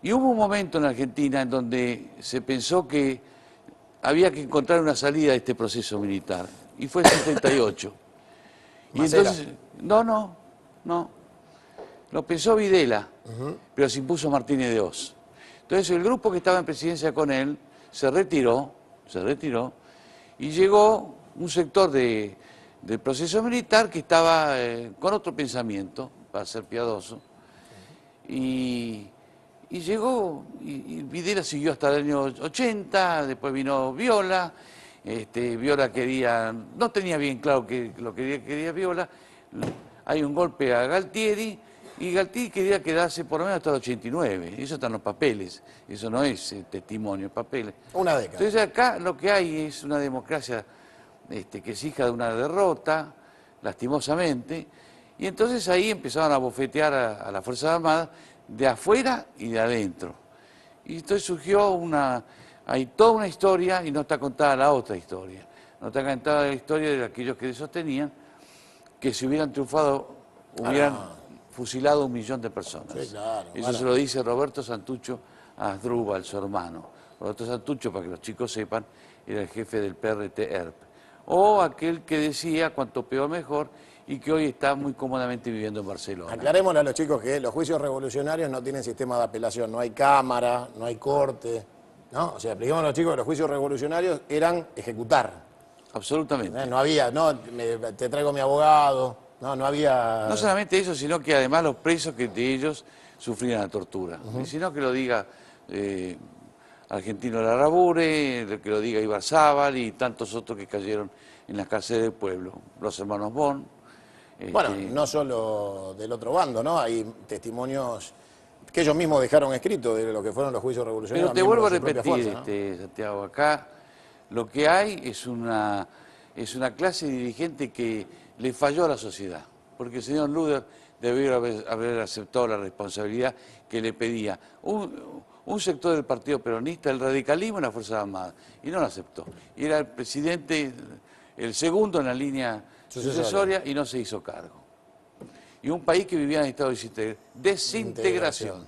Y hubo un momento en la Argentina en donde se pensó que había que encontrar una salida a este proceso militar. Y fue el 78. Y entonces, no. Lo pensó Videla, pero se impuso Martínez de Oz. Entonces el grupo que estaba en presidencia con él se retiró, y llegó un sector del proceso militar que estaba con otro pensamiento, para ser piadoso, y llegó, y Videla siguió hasta el año 80, después vino Viola, Viola no tenía bien claro lo que quería Viola, hay un golpe a Galtieri, y Galtieri quería quedarse por lo menos hasta el 89, eso está en los papeles, eso no es testimonio, papeles. Una década. Entonces acá lo que hay es una democracia que es hija de una derrota, lastimosamente, y entonces ahí empezaron a bofetear a las Fuerzas Armadas de afuera y de adentro. Y entonces surgió hay toda una historia y no está contada la otra historia. No está contada la historia de aquellos que sostenían que si hubieran triunfado, hubieran fusilado 1 millón de personas. Sí, claro, Eso se lo dice Roberto Santucho a Asdrúbal, su hermano. Roberto Santucho, para que los chicos sepan, era el jefe del PRT-ERP. O aquel que decía cuanto peor mejor y que hoy está muy cómodamente viviendo en Barcelona. Aclarémosle a los chicos que los juicios revolucionarios no tienen sistema de apelación, no hay cámara, no hay corte, ¿no? O sea, expliquemos a los chicos que los juicios revolucionarios eran ejecutar. Absolutamente. No había, te traigo mi abogado, no había... No solamente eso, sino que además los presos que de ellos sufrían la tortura. Y sino que lo diga Argentino Larrabure, que lo diga Ibarzábal y tantos otros que cayeron en las cárceles del pueblo. Los hermanos Bon. Bueno, no solo del otro bando, ¿no? Hay testimonios que ellos mismos dejaron escritos de lo que fueron los juicios revolucionarios. Pero te vuelvo a miembros de su propia repetir, fuerza, ¿no? Santiago, acá lo que hay es una clase dirigente que le falló a la sociedad, porque el señor Luder debió haber aceptado la responsabilidad que le pedía un sector del Partido Peronista, el radicalismo y las Fuerzas Armadas, y no lo aceptó. Y era el presidente, el segundo en la línea sucesoria y no se hizo cargo. Y un país que vivía en estado de desintegración.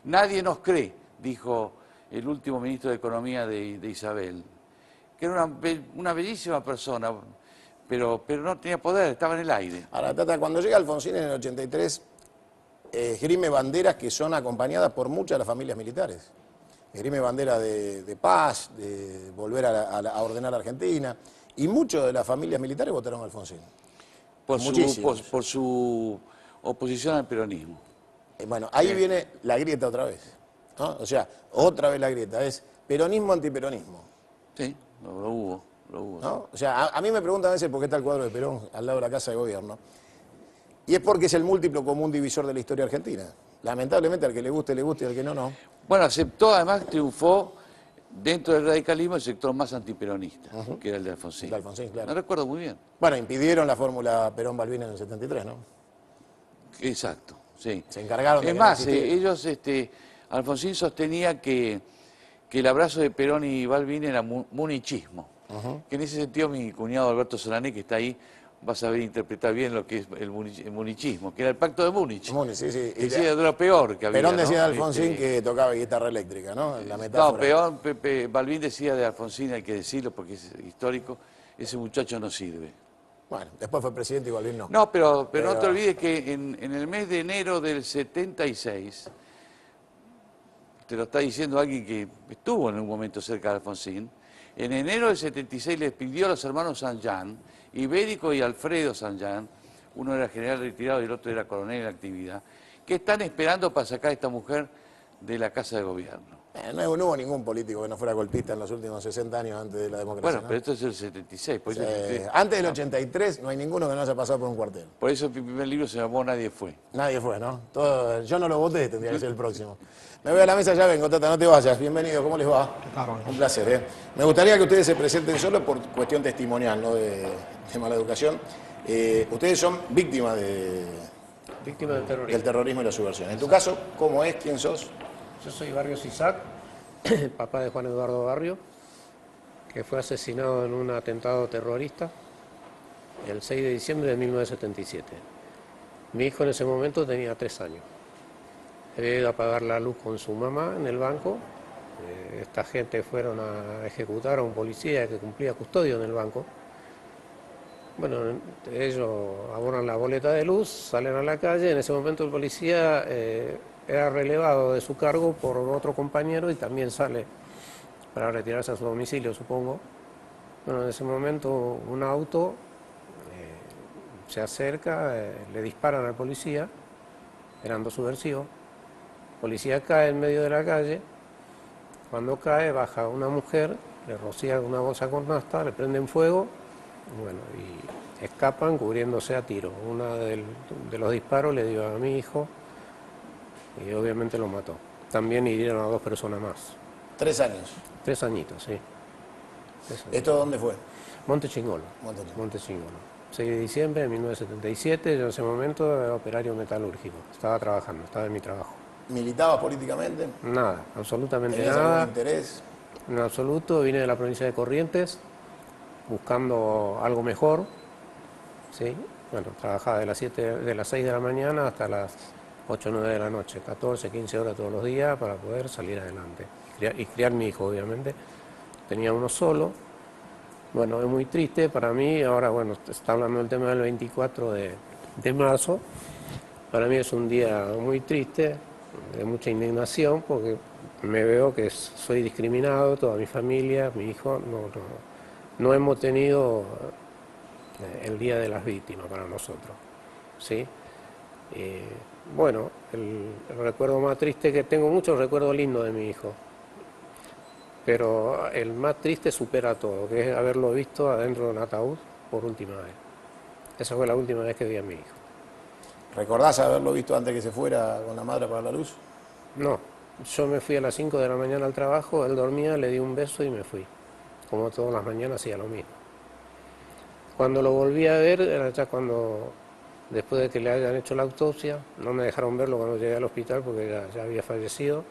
Nadie nos cree, dijo el último ministro de Economía de Isabel, que era una bellísima persona, pero no tenía poder, estaba en el aire. Ahora, Tata, cuando llega Alfonsín en el 83, esgrime banderas que son acompañadas por muchas de las familias militares. Esgrime banderas de paz, de volver a ordenar a Argentina, y muchas de las familias militares votaron a Alfonsín. Por su oposición al peronismo. Bueno, ahí viene la grieta otra vez, ¿no? O sea, otra vez la grieta, es peronismo-antiperonismo. Sí, lo hubo. ¿No? O sea, a mí me preguntan a veces por qué está el cuadro de Perón al lado de la Casa de Gobierno. Y es porque es el múltiplo común divisor de la historia argentina. Lamentablemente, al que le guste, y al que no, no. Bueno, aceptó, además triunfó dentro del radicalismo el sector más antiperonista, que era el de Alfonsín. El de Alfonsín, claro. No recuerdo muy bien. Bueno, impidieron la fórmula Perón-Balbín en el 73, ¿no? Exacto, sí. Se encargaron de Es que más, no existiera. ellos, Alfonsín sostenía que el abrazo de Perón y Balbín era munichismo. Que en ese sentido mi cuñado Alberto Solané, que está ahí, va a saber interpretar bien lo que es el munichismo, que era el pacto de Múnich. Sí, sí. Que decía de lo peor que había. Perón decía de ¿no? Alfonsín que tocaba guitarra eléctrica, ¿no? La metáfora. No, Balbín decía de Alfonsín, hay que decirlo porque es histórico, ese muchacho no sirve. Bueno, después fue presidente y Balbín no. No, pero no te olvides que en el mes de enero del 76, te lo está diciendo alguien que estuvo en un momento cerca de Alfonsín, en enero del 76 les pidió a los hermanos Sanján, Ibérico y Alfredo Sanján, uno era general retirado y el otro era coronel en actividad, que están esperando para sacar a esta mujer de la Casa de Gobierno. No hubo ningún político que no fuera golpista en los últimos 60 años antes de la democracia. Bueno, ¿no? pero esto es el 76. Por eso Antes del 83 no hay ninguno que no haya pasado por un cuartel. por eso mi primer libro se llamó Nadie fue. Nadie fue, ¿no? Yo no lo voté, tendría que ser el próximo. Me voy a la mesa, ya vengo, Tata, no te vayas. Bienvenido, ¿cómo les va? Un placer, ¿eh? Me gustaría que ustedes se presenten solo por cuestión testimonial, no de mala educación. Ustedes son víctimas del terrorismo y la subversión. En tu caso, ¿cómo es? ¿Quién sos? Yo soy Barrios Isaac, papá de Juan Eduardo Barrio, que fue asesinado en un atentado terrorista el 6 de diciembre de 1977. Mi hijo en ese momento tenía 3 años. Había ido a pagar la luz con su mamá en el banco. Esta gente fueron a ejecutar a un policía que cumplía custodio en el banco. Bueno, ellos abonan la boleta de luz, salen a la calle. En ese momento el policía era relevado de su cargo por otro compañero y también sale para retirarse a su domicilio, supongo. Bueno, en ese momento un auto se acerca, le disparan al policía, eran 2 subversivos. El policía cae en medio de la calle. Cuando cae, baja una mujer, le rocía una bolsa con nafta, le prenden fuego, bueno, y escapan cubriéndose a tiro. Uno de los disparos le dio a mi hijo y obviamente lo mató. También hirieron a 2 personas más. 3 años. 3 añitos, sí. 3 años. ¿Esto dónde fue? Monte Chingolo. Monte Chingolo. 6 de diciembre de 1977, yo en ese momento era operario metalúrgico. Estaba trabajando, estaba en mi trabajo. ¿Militabas políticamente? Nada, absolutamente ¿Tenías nada. algún interés? En absoluto, vine de la provincia de Corrientes buscando algo mejor. ¿Sí? Bueno, trabajaba de las 6 de la mañana hasta las 8 o 9 de la noche, 14, 15 horas todos los días para poder salir adelante. Y criar mi hijo, obviamente. Tenía uno solo. Bueno, es muy triste para mí. Ahora, bueno, está hablando del tema del 24 de marzo. Para mí es un día muy triste, de mucha indignación, porque me veo que soy discriminado, toda mi familia, mi hijo, no hemos tenido el Día de las Víctimas para nosotros, ¿sí? Bueno, el recuerdo más triste que tengo, muchos recuerdos lindos de mi hijo, pero el más triste supera todo, que es haberlo visto adentro de un ataúd por última vez. Esa fue la última vez que vi a mi hijo. ¿Recordás haberlo visto antes que se fuera con la madre para la luz? No, yo me fui a las 5 de la mañana al trabajo, él dormía, le di un beso y me fui. Como todas las mañanas hacía lo mismo. Cuando lo volví a ver, era ya cuando, después de que le hayan hecho la autopsia, no me dejaron verlo cuando llegué al hospital porque ya había fallecido.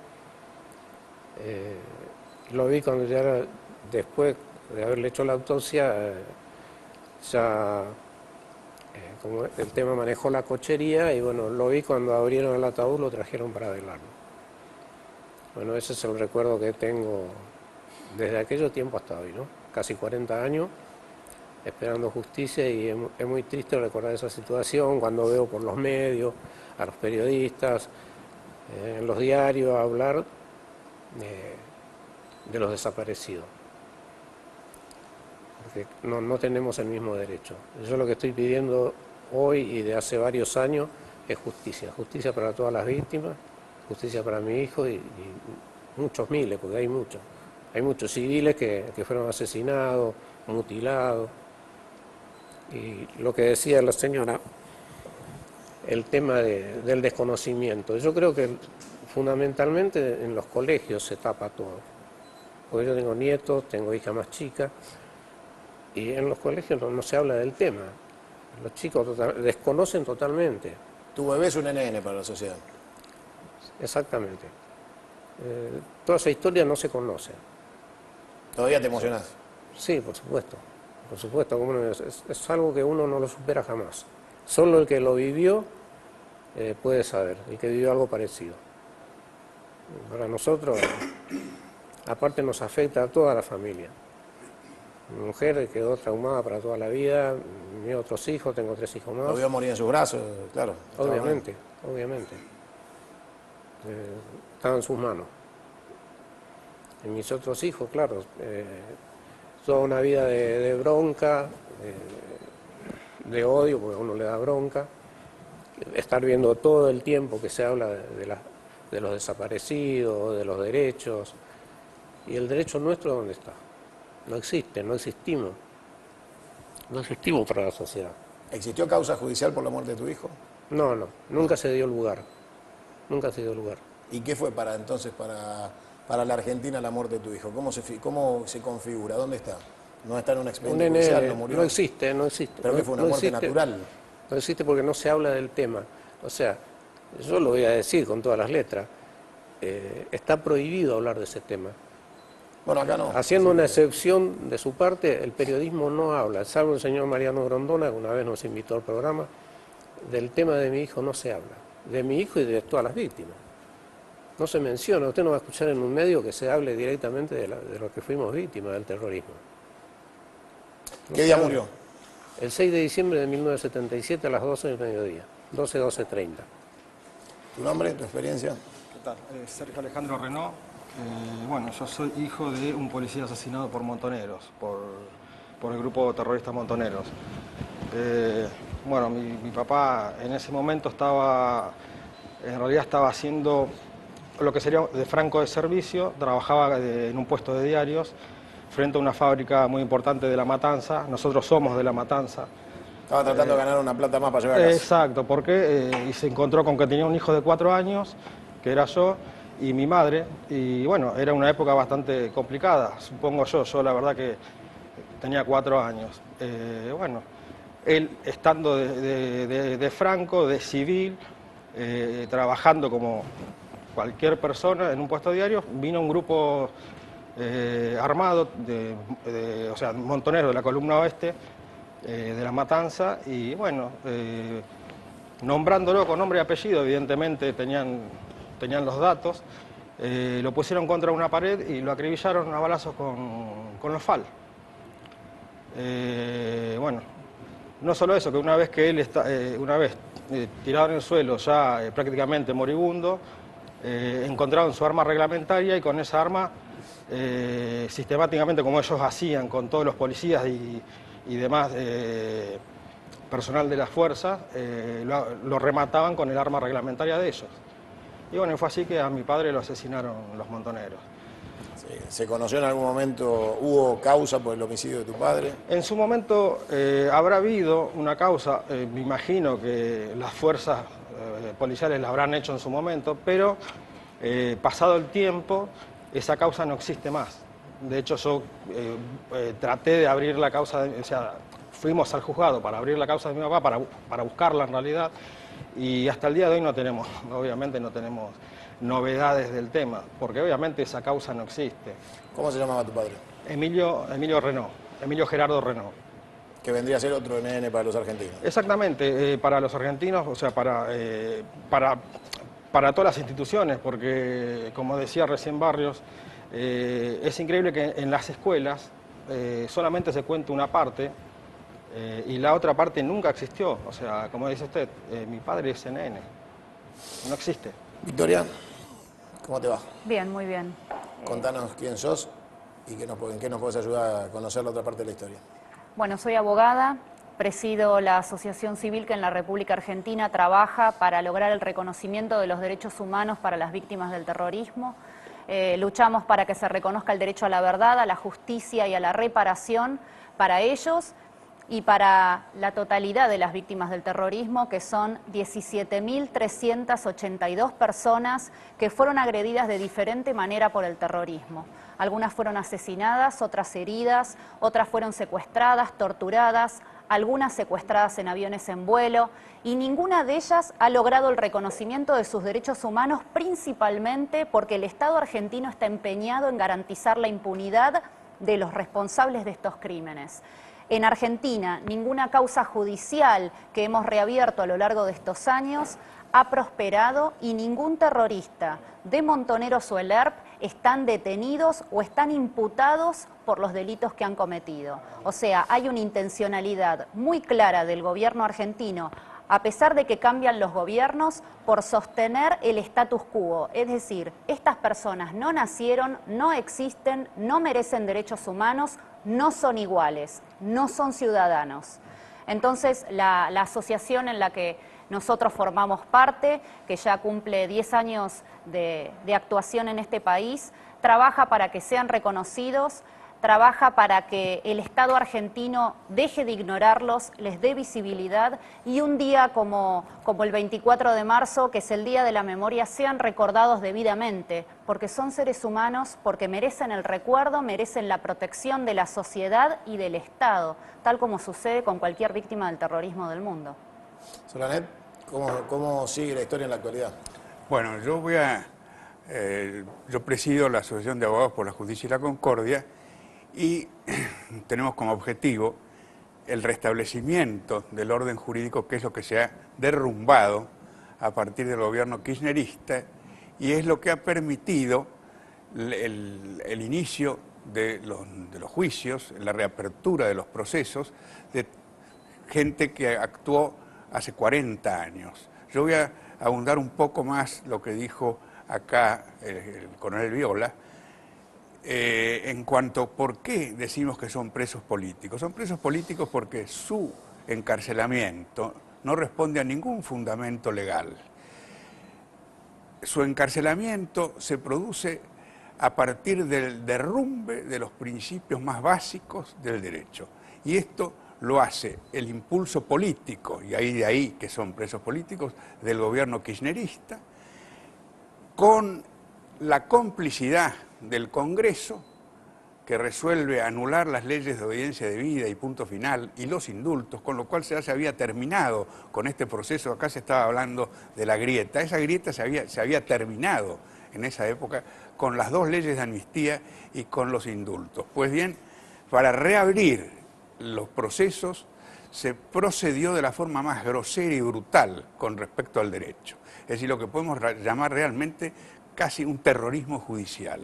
Lo vi cuando ya era, después de haberle hecho la autopsia, ya como el tema manejó la cochería y bueno, lo vi cuando abrieron el ataúd, lo trajeron para velarlo. Bueno, ese es el recuerdo que tengo desde aquello tiempo hasta hoy, ¿no? Casi 40 años esperando justicia y es muy triste recordar esa situación cuando veo por los medios, a los periodistas, en los diarios hablar de los desaparecidos. Porque no tenemos el mismo derecho. Yo lo que estoy pidiendo hoy y de hace varios años es justicia. Justicia para todas las víctimas, justicia para mi hijo y muchos miles, porque hay muchos. Hay muchos civiles que fueron asesinados, mutilados. Y lo que decía la señora, el tema del desconocimiento. Yo creo que fundamentalmente en los colegios se tapa todo. Porque yo tengo nietos, tengo hija más chica, y en los colegios no se habla del tema. Los chicos desconocen totalmente. Tu bebé es un NN para la sociedad. Exactamente. Toda esa historia no se conoce. ¿Todavía te emocionás? Sí, por supuesto. Por supuesto, como es algo que uno no lo supera jamás. Solo el que lo vivió puede saber, el que vivió algo parecido. Para nosotros, aparte nos afecta a toda la familia. Mi mujer quedó traumada para toda la vida, mis otros hijos, tengo 3 hijos más. Lo vio morir en sus brazos, claro. Obviamente. Estaba en sus manos. Y mis otros hijos, claro, toda una vida de bronca, de odio, porque a uno le da bronca, estar viendo todo el tiempo que se habla de los desaparecidos, de los derechos, y el derecho nuestro, ¿dónde está? No existe, no existimos para la sociedad. ¿Existió causa judicial por la muerte de tu hijo? No, nunca se dio lugar, nunca se dio lugar. ¿Y qué fue para entonces, para la Argentina, la muerte de tu hijo? ¿Cómo se configura? ¿Dónde está? ¿No está en un expediente judicial? ¿No murió? No existe. ¿Pero que fue una muerte natural? No existe porque no se habla del tema. O sea, yo lo voy a decir con todas las letras, está prohibido hablar de ese tema. Bueno, acá no. Haciendo una excepción de su parte, el periodismo no habla, salvo el señor Mariano Grondona, que una vez nos invitó al programa, del tema de mi hijo no se habla, de mi hijo y de todas las víctimas. No se menciona, usted no va a escuchar en un medio que se hable directamente de lo que fuimos víctimas del terrorismo. ¿Qué día murió? El 6 de diciembre de 1977 a las 12 del mediodía, 12:30. ¿Tu nombre, tu experiencia? ¿Qué tal? Sergio Alejandro Renault. Bueno, yo soy hijo de un policía asesinado por montoneros, por el grupo terrorista Montoneros. Bueno, mi papá en ese momento en realidad estaba haciendo lo que sería de franco de servicio, trabajaba en un puesto de diarios frente a una fábrica muy importante de La Matanza. Nosotros somos de La Matanza. Estaba tratando de ganar una plata más para llevar a casa. Exacto, porque y se encontró con que tenía un hijo de 4 años, que era yo, y mi madre, y bueno, era una época bastante complicada, supongo yo la verdad que tenía 4 años. Bueno, él estando de franco, de civil, trabajando como cualquier persona en un puesto diario, vino un grupo armado, o sea, montonero de la columna oeste, de La Matanza, y bueno, nombrándolo con nombre y apellido, evidentemente tenían los datos, lo pusieron contra una pared y lo acribillaron a balazos con los FAL. Bueno, no solo eso, que una vez que él tirado en el suelo, ya prácticamente moribundo, encontraron su arma reglamentaria y con esa arma, sistemáticamente, como ellos hacían con todos los policías y demás personal de las fuerzas, lo remataban con el arma reglamentaria de ellos. Y bueno, fue así que a mi padre lo asesinaron los montoneros. Sí. ¿Se conoció en algún momento, hubo causa por el homicidio de tu padre? En su momento habrá habido una causa, me imagino que las fuerzas policiales la habrán hecho en su momento, pero pasado el tiempo, esa causa no existe más. De hecho, yo traté de abrir la causa, o sea, fuimos al juzgado para abrir la causa de mi papá, para buscarla en realidad, y hasta el día de hoy obviamente no tenemos novedades del tema, porque obviamente esa causa no existe. ¿Cómo se llamaba tu padre? Emilio Renault, Emilio Gerardo Renault. Que vendría a ser otro NN para los argentinos. Exactamente, para los argentinos, o sea, para todas las instituciones, porque como decía recién Barrios, es increíble que en las escuelas solamente se cuenta una parte y la otra parte nunca existió. O sea, como dice usted, mi padre es NN, no existe. Victoria, ¿cómo te va? Bien, muy bien. Contanos quién sos y en qué nos puedes ayudar a conocer la otra parte de la historia. Bueno, soy abogada, presido la asociación civil que en la República Argentina trabaja para lograr el reconocimiento de los derechos humanos para las víctimas del terrorismo. Luchamos para que se reconozca el derecho a la verdad, a la justicia y a la reparación para ellos y para la totalidad de las víctimas del terrorismo, que son 17.382 personas que fueron agredidas de diferente manera por el terrorismo. Algunas fueron asesinadas, otras heridas, otras fueron secuestradas, torturadas, algunas secuestradas en aviones en vuelo, y ninguna de ellas ha logrado el reconocimiento de sus derechos humanos, principalmente porque el Estado argentino está empeñado en garantizar la impunidad de los responsables de estos crímenes. En Argentina, ninguna causa judicial que hemos reabierto a lo largo de estos años ha prosperado y ningún terrorista de Montoneros o el ERP están detenidos o están imputados por los delitos que han cometido. O sea, hay una intencionalidad muy clara del gobierno argentino, a pesar de que cambian los gobiernos, por sostener el status quo. Es decir, estas personas no nacieron, no existen, no merecen derechos humanos, no son iguales, no son ciudadanos. Entonces, la asociación en la que nosotros formamos parte, que ya cumple 10 años de actuación en este país, trabaja para que sean reconocidos, trabaja para que el Estado argentino deje de ignorarlos, les dé visibilidad y un día como el 24 de marzo, que es el Día de la Memoria, sean recordados debidamente, porque son seres humanos, porque merecen el recuerdo, merecen la protección de la sociedad y del Estado, tal como sucede con cualquier víctima del terrorismo del mundo. Solanet, ¿cómo sigue la historia en la actualidad? Bueno, yo presido la Asociación de Abogados por la Justicia y la Concordia y tenemos como objetivo el restablecimiento del orden jurídico, que es lo que se ha derrumbado a partir del gobierno kirchnerista y es lo que ha permitido el inicio de los juicios, la reapertura de los procesos de gente que actuó hace 40 años. Yo voy a abundar un poco más lo que dijo acá el coronel Viola, en cuanto a por qué decimos que son presos políticos. Son presos políticos porque su encarcelamiento no responde a ningún fundamento legal. Su encarcelamiento se produce a partir del derrumbe de los principios más básicos del derecho. Y esto lo hace el impulso político, y de ahí que son presos políticos, del gobierno kirchnerista, con la complicidad del Congreso, que resuelve anular las leyes de obediencia debida y punto final, y los indultos, con lo cual ya se había terminado con este proceso. Acá se estaba hablando de la grieta. Esa grieta se había terminado en esa época con las dos leyes de amnistía y con los indultos. Pues bien, para reabrir los procesos se procedió de la forma más grosera y brutal con respecto al derecho. Es decir, lo que podemos llamar realmente casi un terrorismo judicial.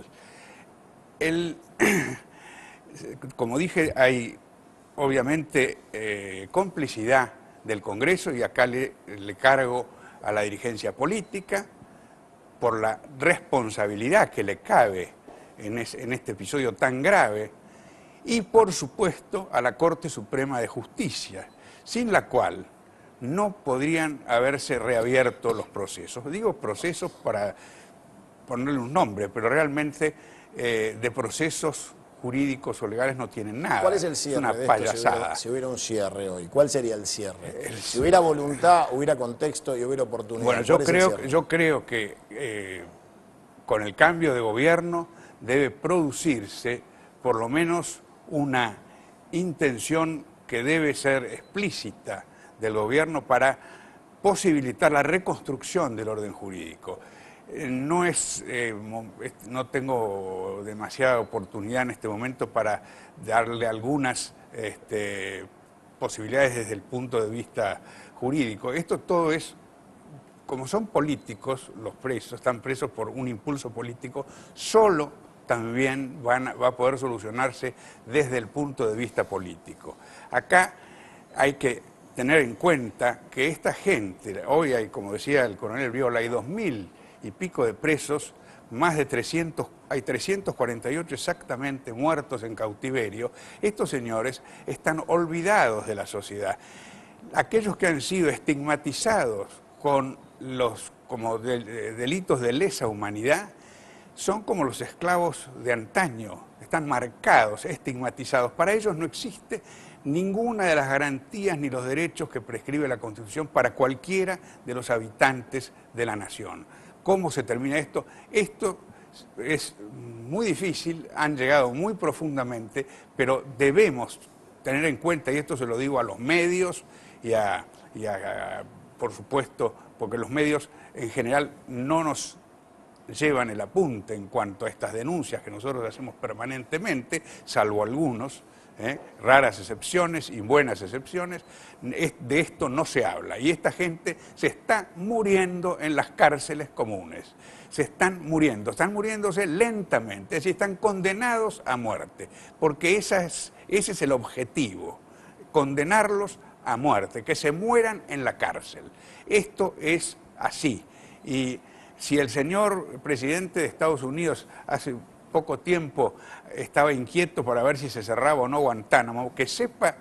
Como dije, hay obviamente complicidad del Congreso y acá le cargo a la dirigencia política por la responsabilidad que le cabe en este episodio tan grave y por supuesto a la Corte Suprema de Justicia, sin la cual no podrían haberse reabierto los procesos. Digo procesos para ponerle un nombre, pero realmente de procesos jurídicos o legales no tienen nada. ¿Cuál es el cierre? Es una payasada. Si hubiera un cierre hoy, ¿cuál sería el cierre? Si hubiera voluntad, hubiera contexto y hubiera oportunidad. Bueno, yo creo que con el cambio de gobierno debe producirse por lo menos una intención que debe ser explícita del gobierno para posibilitar la reconstrucción del orden jurídico. No tengo demasiada oportunidad en este momento para darle algunas posibilidades desde el punto de vista jurídico. Esto todo es, como son políticos, los presos, están presos por un impulso político, solo también va a poder solucionarse desde el punto de vista político. Acá hay que tener en cuenta que esta gente, hoy hay, como decía el coronel Viola, hay 2000 y pico de presos, más de 300, hay 348 exactamente muertos en cautiverio. Estos señores están olvidados de la sociedad. Aquellos que han sido estigmatizados con como delitos de lesa humanidad son como los esclavos de antaño, están marcados, estigmatizados. Para ellos no existe ninguna de las garantías ni los derechos que prescribe la Constitución para cualquiera de los habitantes de la nación. ¿Cómo se termina esto? Esto es muy difícil, han llegado muy profundamente, pero debemos tener en cuenta, y esto se lo digo a los medios por supuesto, porque los medios en general no nos llevan el apunte en cuanto a estas denuncias que nosotros hacemos permanentemente, salvo algunos, raras excepciones y buenas excepciones, de esto no se habla. Y esta gente se está muriendo en las cárceles comunes. Están muriéndose lentamente, es decir, están condenados a muerte, porque ese es el objetivo, condenarlos a muerte, que se mueran en la cárcel. Esto es así. Y si el señor presidente de Estados Unidos hace poco tiempo estaba inquieto para ver si se cerraba o no Guantánamo, que sepa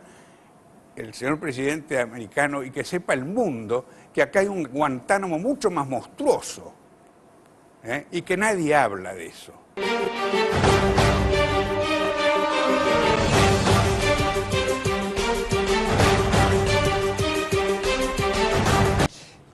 el señor presidente americano y que sepa el mundo que acá hay un Guantánamo mucho más monstruoso, y que nadie habla de eso.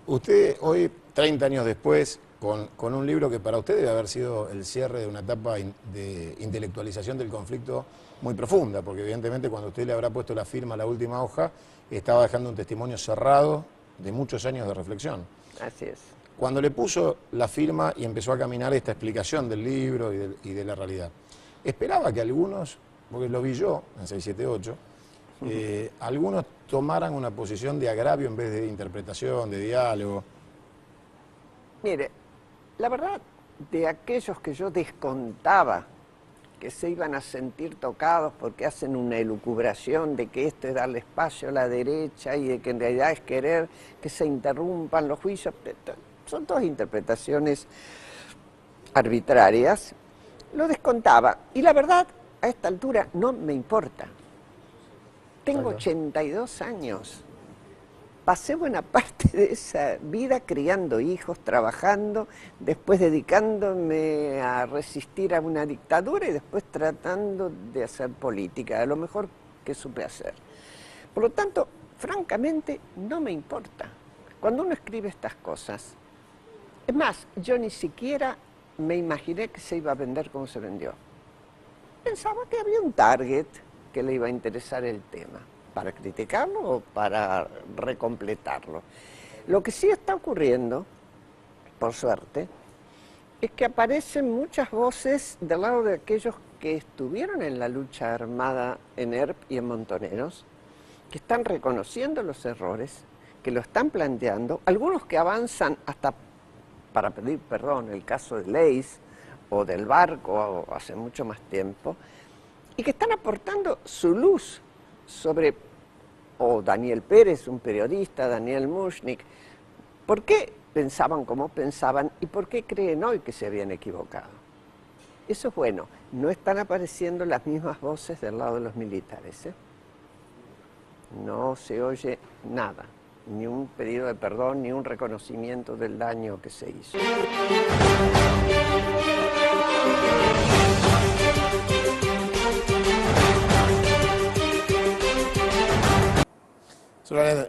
Usted hoy, 30 años después, con un libro que para usted debe haber sido el cierre de una etapa de intelectualización del conflicto muy profunda, porque evidentemente cuando usted le habrá puesto la firma a la última hoja, estaba dejando un testimonio cerrado de muchos años de reflexión. Así es. Cuando le puso la firma y empezó a caminar esta explicación del libro y de la realidad, esperaba que algunos, porque lo vi yo en 678, algunos tomaran una posición de agravio en vez de interpretación, de diálogo. Mire, la verdad, de aquellos que yo descontaba que se iban a sentir tocados porque hacen una elucubración de que esto es darle espacio a la derecha y de que en realidad es querer que se interrumpan los juicios, son todas interpretaciones arbitrarias, lo descontaba. Y la verdad, a esta altura no me importa. Tengo 82 años. Pasé buena parte de esa vida criando hijos, trabajando, después dedicándome a resistir a una dictadura y después tratando de hacer política, a lo mejor que supe hacer. Por lo tanto, francamente, no me importa. Cuando uno escribe estas cosas, es más, yo ni siquiera me imaginé que se iba a vender como se vendió. Pensaba que había un target que le iba a interesar el tema, para criticarlo o para recompletarlo. Lo que sí está ocurriendo, por suerte, es que aparecen muchas voces del lado de aquellos que estuvieron en la lucha armada en ERP y en Montoneros, que están reconociendo los errores, que lo están planteando, algunos que avanzan hasta para pedir perdón, el caso de Leis o del barco hace mucho más tiempo, y que están aportando su luz sobre, o Daniel Pérez, un periodista, Daniel Mushnik, ¿por qué pensaban como pensaban y por qué creen hoy que se habían equivocado? Eso es bueno, no están apareciendo las mismas voces del lado de los militares, ¿eh? No se oye nada, ni un pedido de perdón, ni un reconocimiento del daño que se hizo.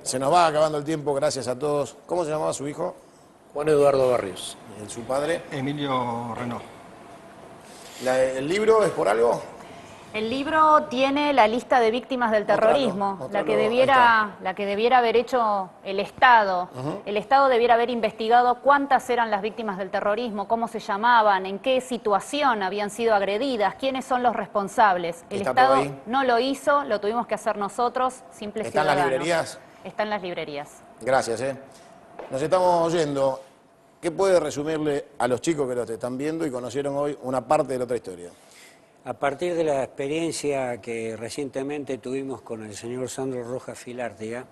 Se nos va acabando el tiempo, gracias a todos. ¿Cómo se llamaba su hijo? Juan Eduardo Barrios. ¿Y su padre? Emilio Renault. ¿El libro es por algo? El libro tiene la lista de víctimas del terrorismo, la que debiera haber hecho el Estado. El Estado debiera haber investigado cuántas eran las víctimas del terrorismo, cómo se llamaban, en qué situación habían sido agredidas, quiénes son los responsables. El Estado no lo hizo, lo tuvimos que hacer nosotros, simples ciudadanos. ¿Está en las librerías? Está en las librerías. Gracias, Nos estamos oyendo. ¿Qué puede resumirle a los chicos que los están viendo y conocieron hoy una parte de la otra historia? A partir de la experiencia que recientemente tuvimos con el señor Sandro Rojas Filártiga,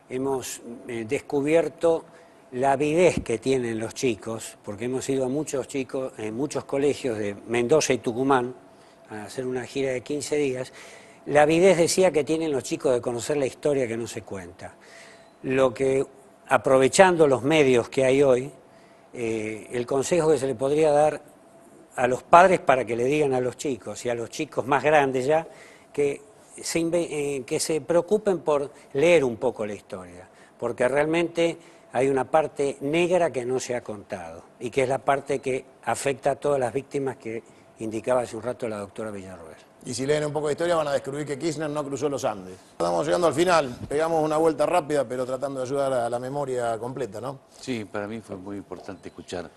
hemos descubierto la avidez que tienen los chicos, porque hemos ido a muchos chicos, en muchos colegios de Mendoza y Tucumán, a hacer una gira de 15 días. La avidez, decía, que tienen los chicos de conocer la historia que no se cuenta. Lo que, aprovechando los medios que hay hoy, el consejo que se le podría dar a los padres para que le digan a los chicos y a los chicos más grandes ya que se preocupen por leer un poco la historia, porque realmente hay una parte negra que no se ha contado y que es la parte que afecta a todas las víctimas que indicaba hace un rato la doctora Villarroel. Y si leen un poco de historia van a descubrir que Kirchner no cruzó los Andes. Estamos llegando al final, pegamos una vuelta rápida pero tratando de ayudar a la memoria completa, ¿no? Sí, para mí fue muy importante escuchar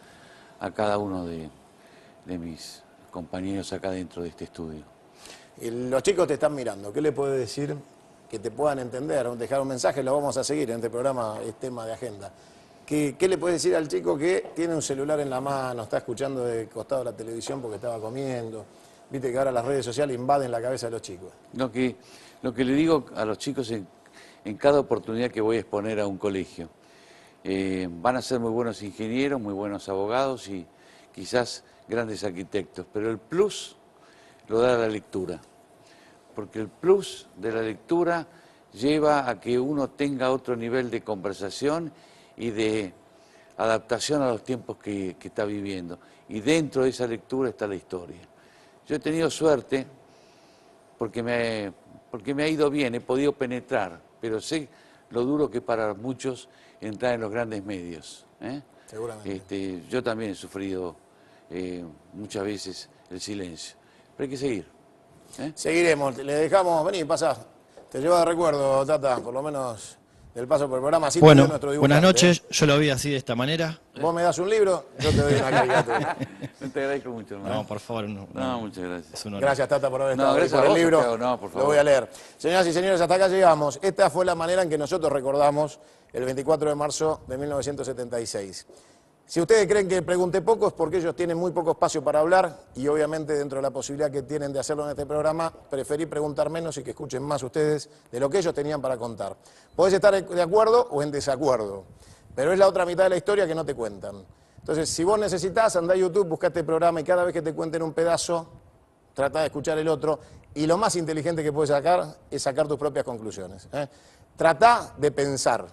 a cada uno de mis compañeros acá dentro de este estudio. Y los chicos te están mirando, ¿qué le puedes decir que te puedan entender? Dejar un mensaje, lo vamos a seguir en este programa, es tema de agenda. ¿Qué le puedes decir al chico que tiene un celular en la mano, está escuchando de costado la televisión porque estaba comiendo? Viste que ahora las redes sociales invaden la cabeza de los chicos. Lo que le digo a los chicos en cada oportunidad que voy a exponer a un colegio, van a ser muy buenos ingenieros, muy buenos abogados y quizás grandes arquitectos, pero el plus lo da la lectura, porque el plus de la lectura lleva a que uno tenga otro nivel de conversación y de adaptación a los tiempos que está viviendo. Y dentro de esa lectura está la historia. Yo he tenido suerte porque me ha ido bien, he podido penetrar, pero sé lo duro que para muchos entrar en los grandes medios. Seguramente. Yo también he sufrido muchas veces el silencio, pero hay que seguir. Seguiremos, le dejamos, vení, pasa, te llevo de recuerdo, Tata, por lo menos del paso por el programa. Así Bueno, nuestro dibujante, buenas noches, yo lo vi así de esta manera. Vos me das un libro, yo te doy una caricatura. Te agradezco mucho, hermano. No, por favor, no. Muchas gracias. Es un honor. Gracias, Tata, por haber estado ahí, gracias por a el vos, libro. Santiago, no, por favor. Lo voy a leer. Señoras y señores, hasta acá llegamos. Esta fue la manera en que nosotros recordamos el 24 de marzo de 1976. Si ustedes creen que pregunté poco es porque ellos tienen muy poco espacio para hablar y obviamente dentro de la posibilidad que tienen de hacerlo en este programa, preferí preguntar menos y que escuchen más ustedes de lo que ellos tenían para contar. Podés estar de acuerdo o en desacuerdo, pero es la otra mitad de la historia que no te cuentan. Entonces, si vos necesitás, andá a YouTube, buscá este programa y cada vez que te cuenten un pedazo, tratá de escuchar el otro y lo más inteligente que puedes sacar es sacar tus propias conclusiones. Tratá de pensar.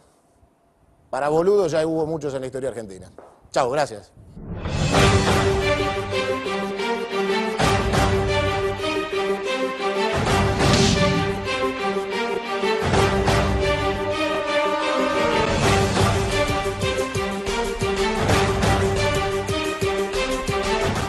Para boludos ya hubo muchos en la historia argentina. Chau, gracias.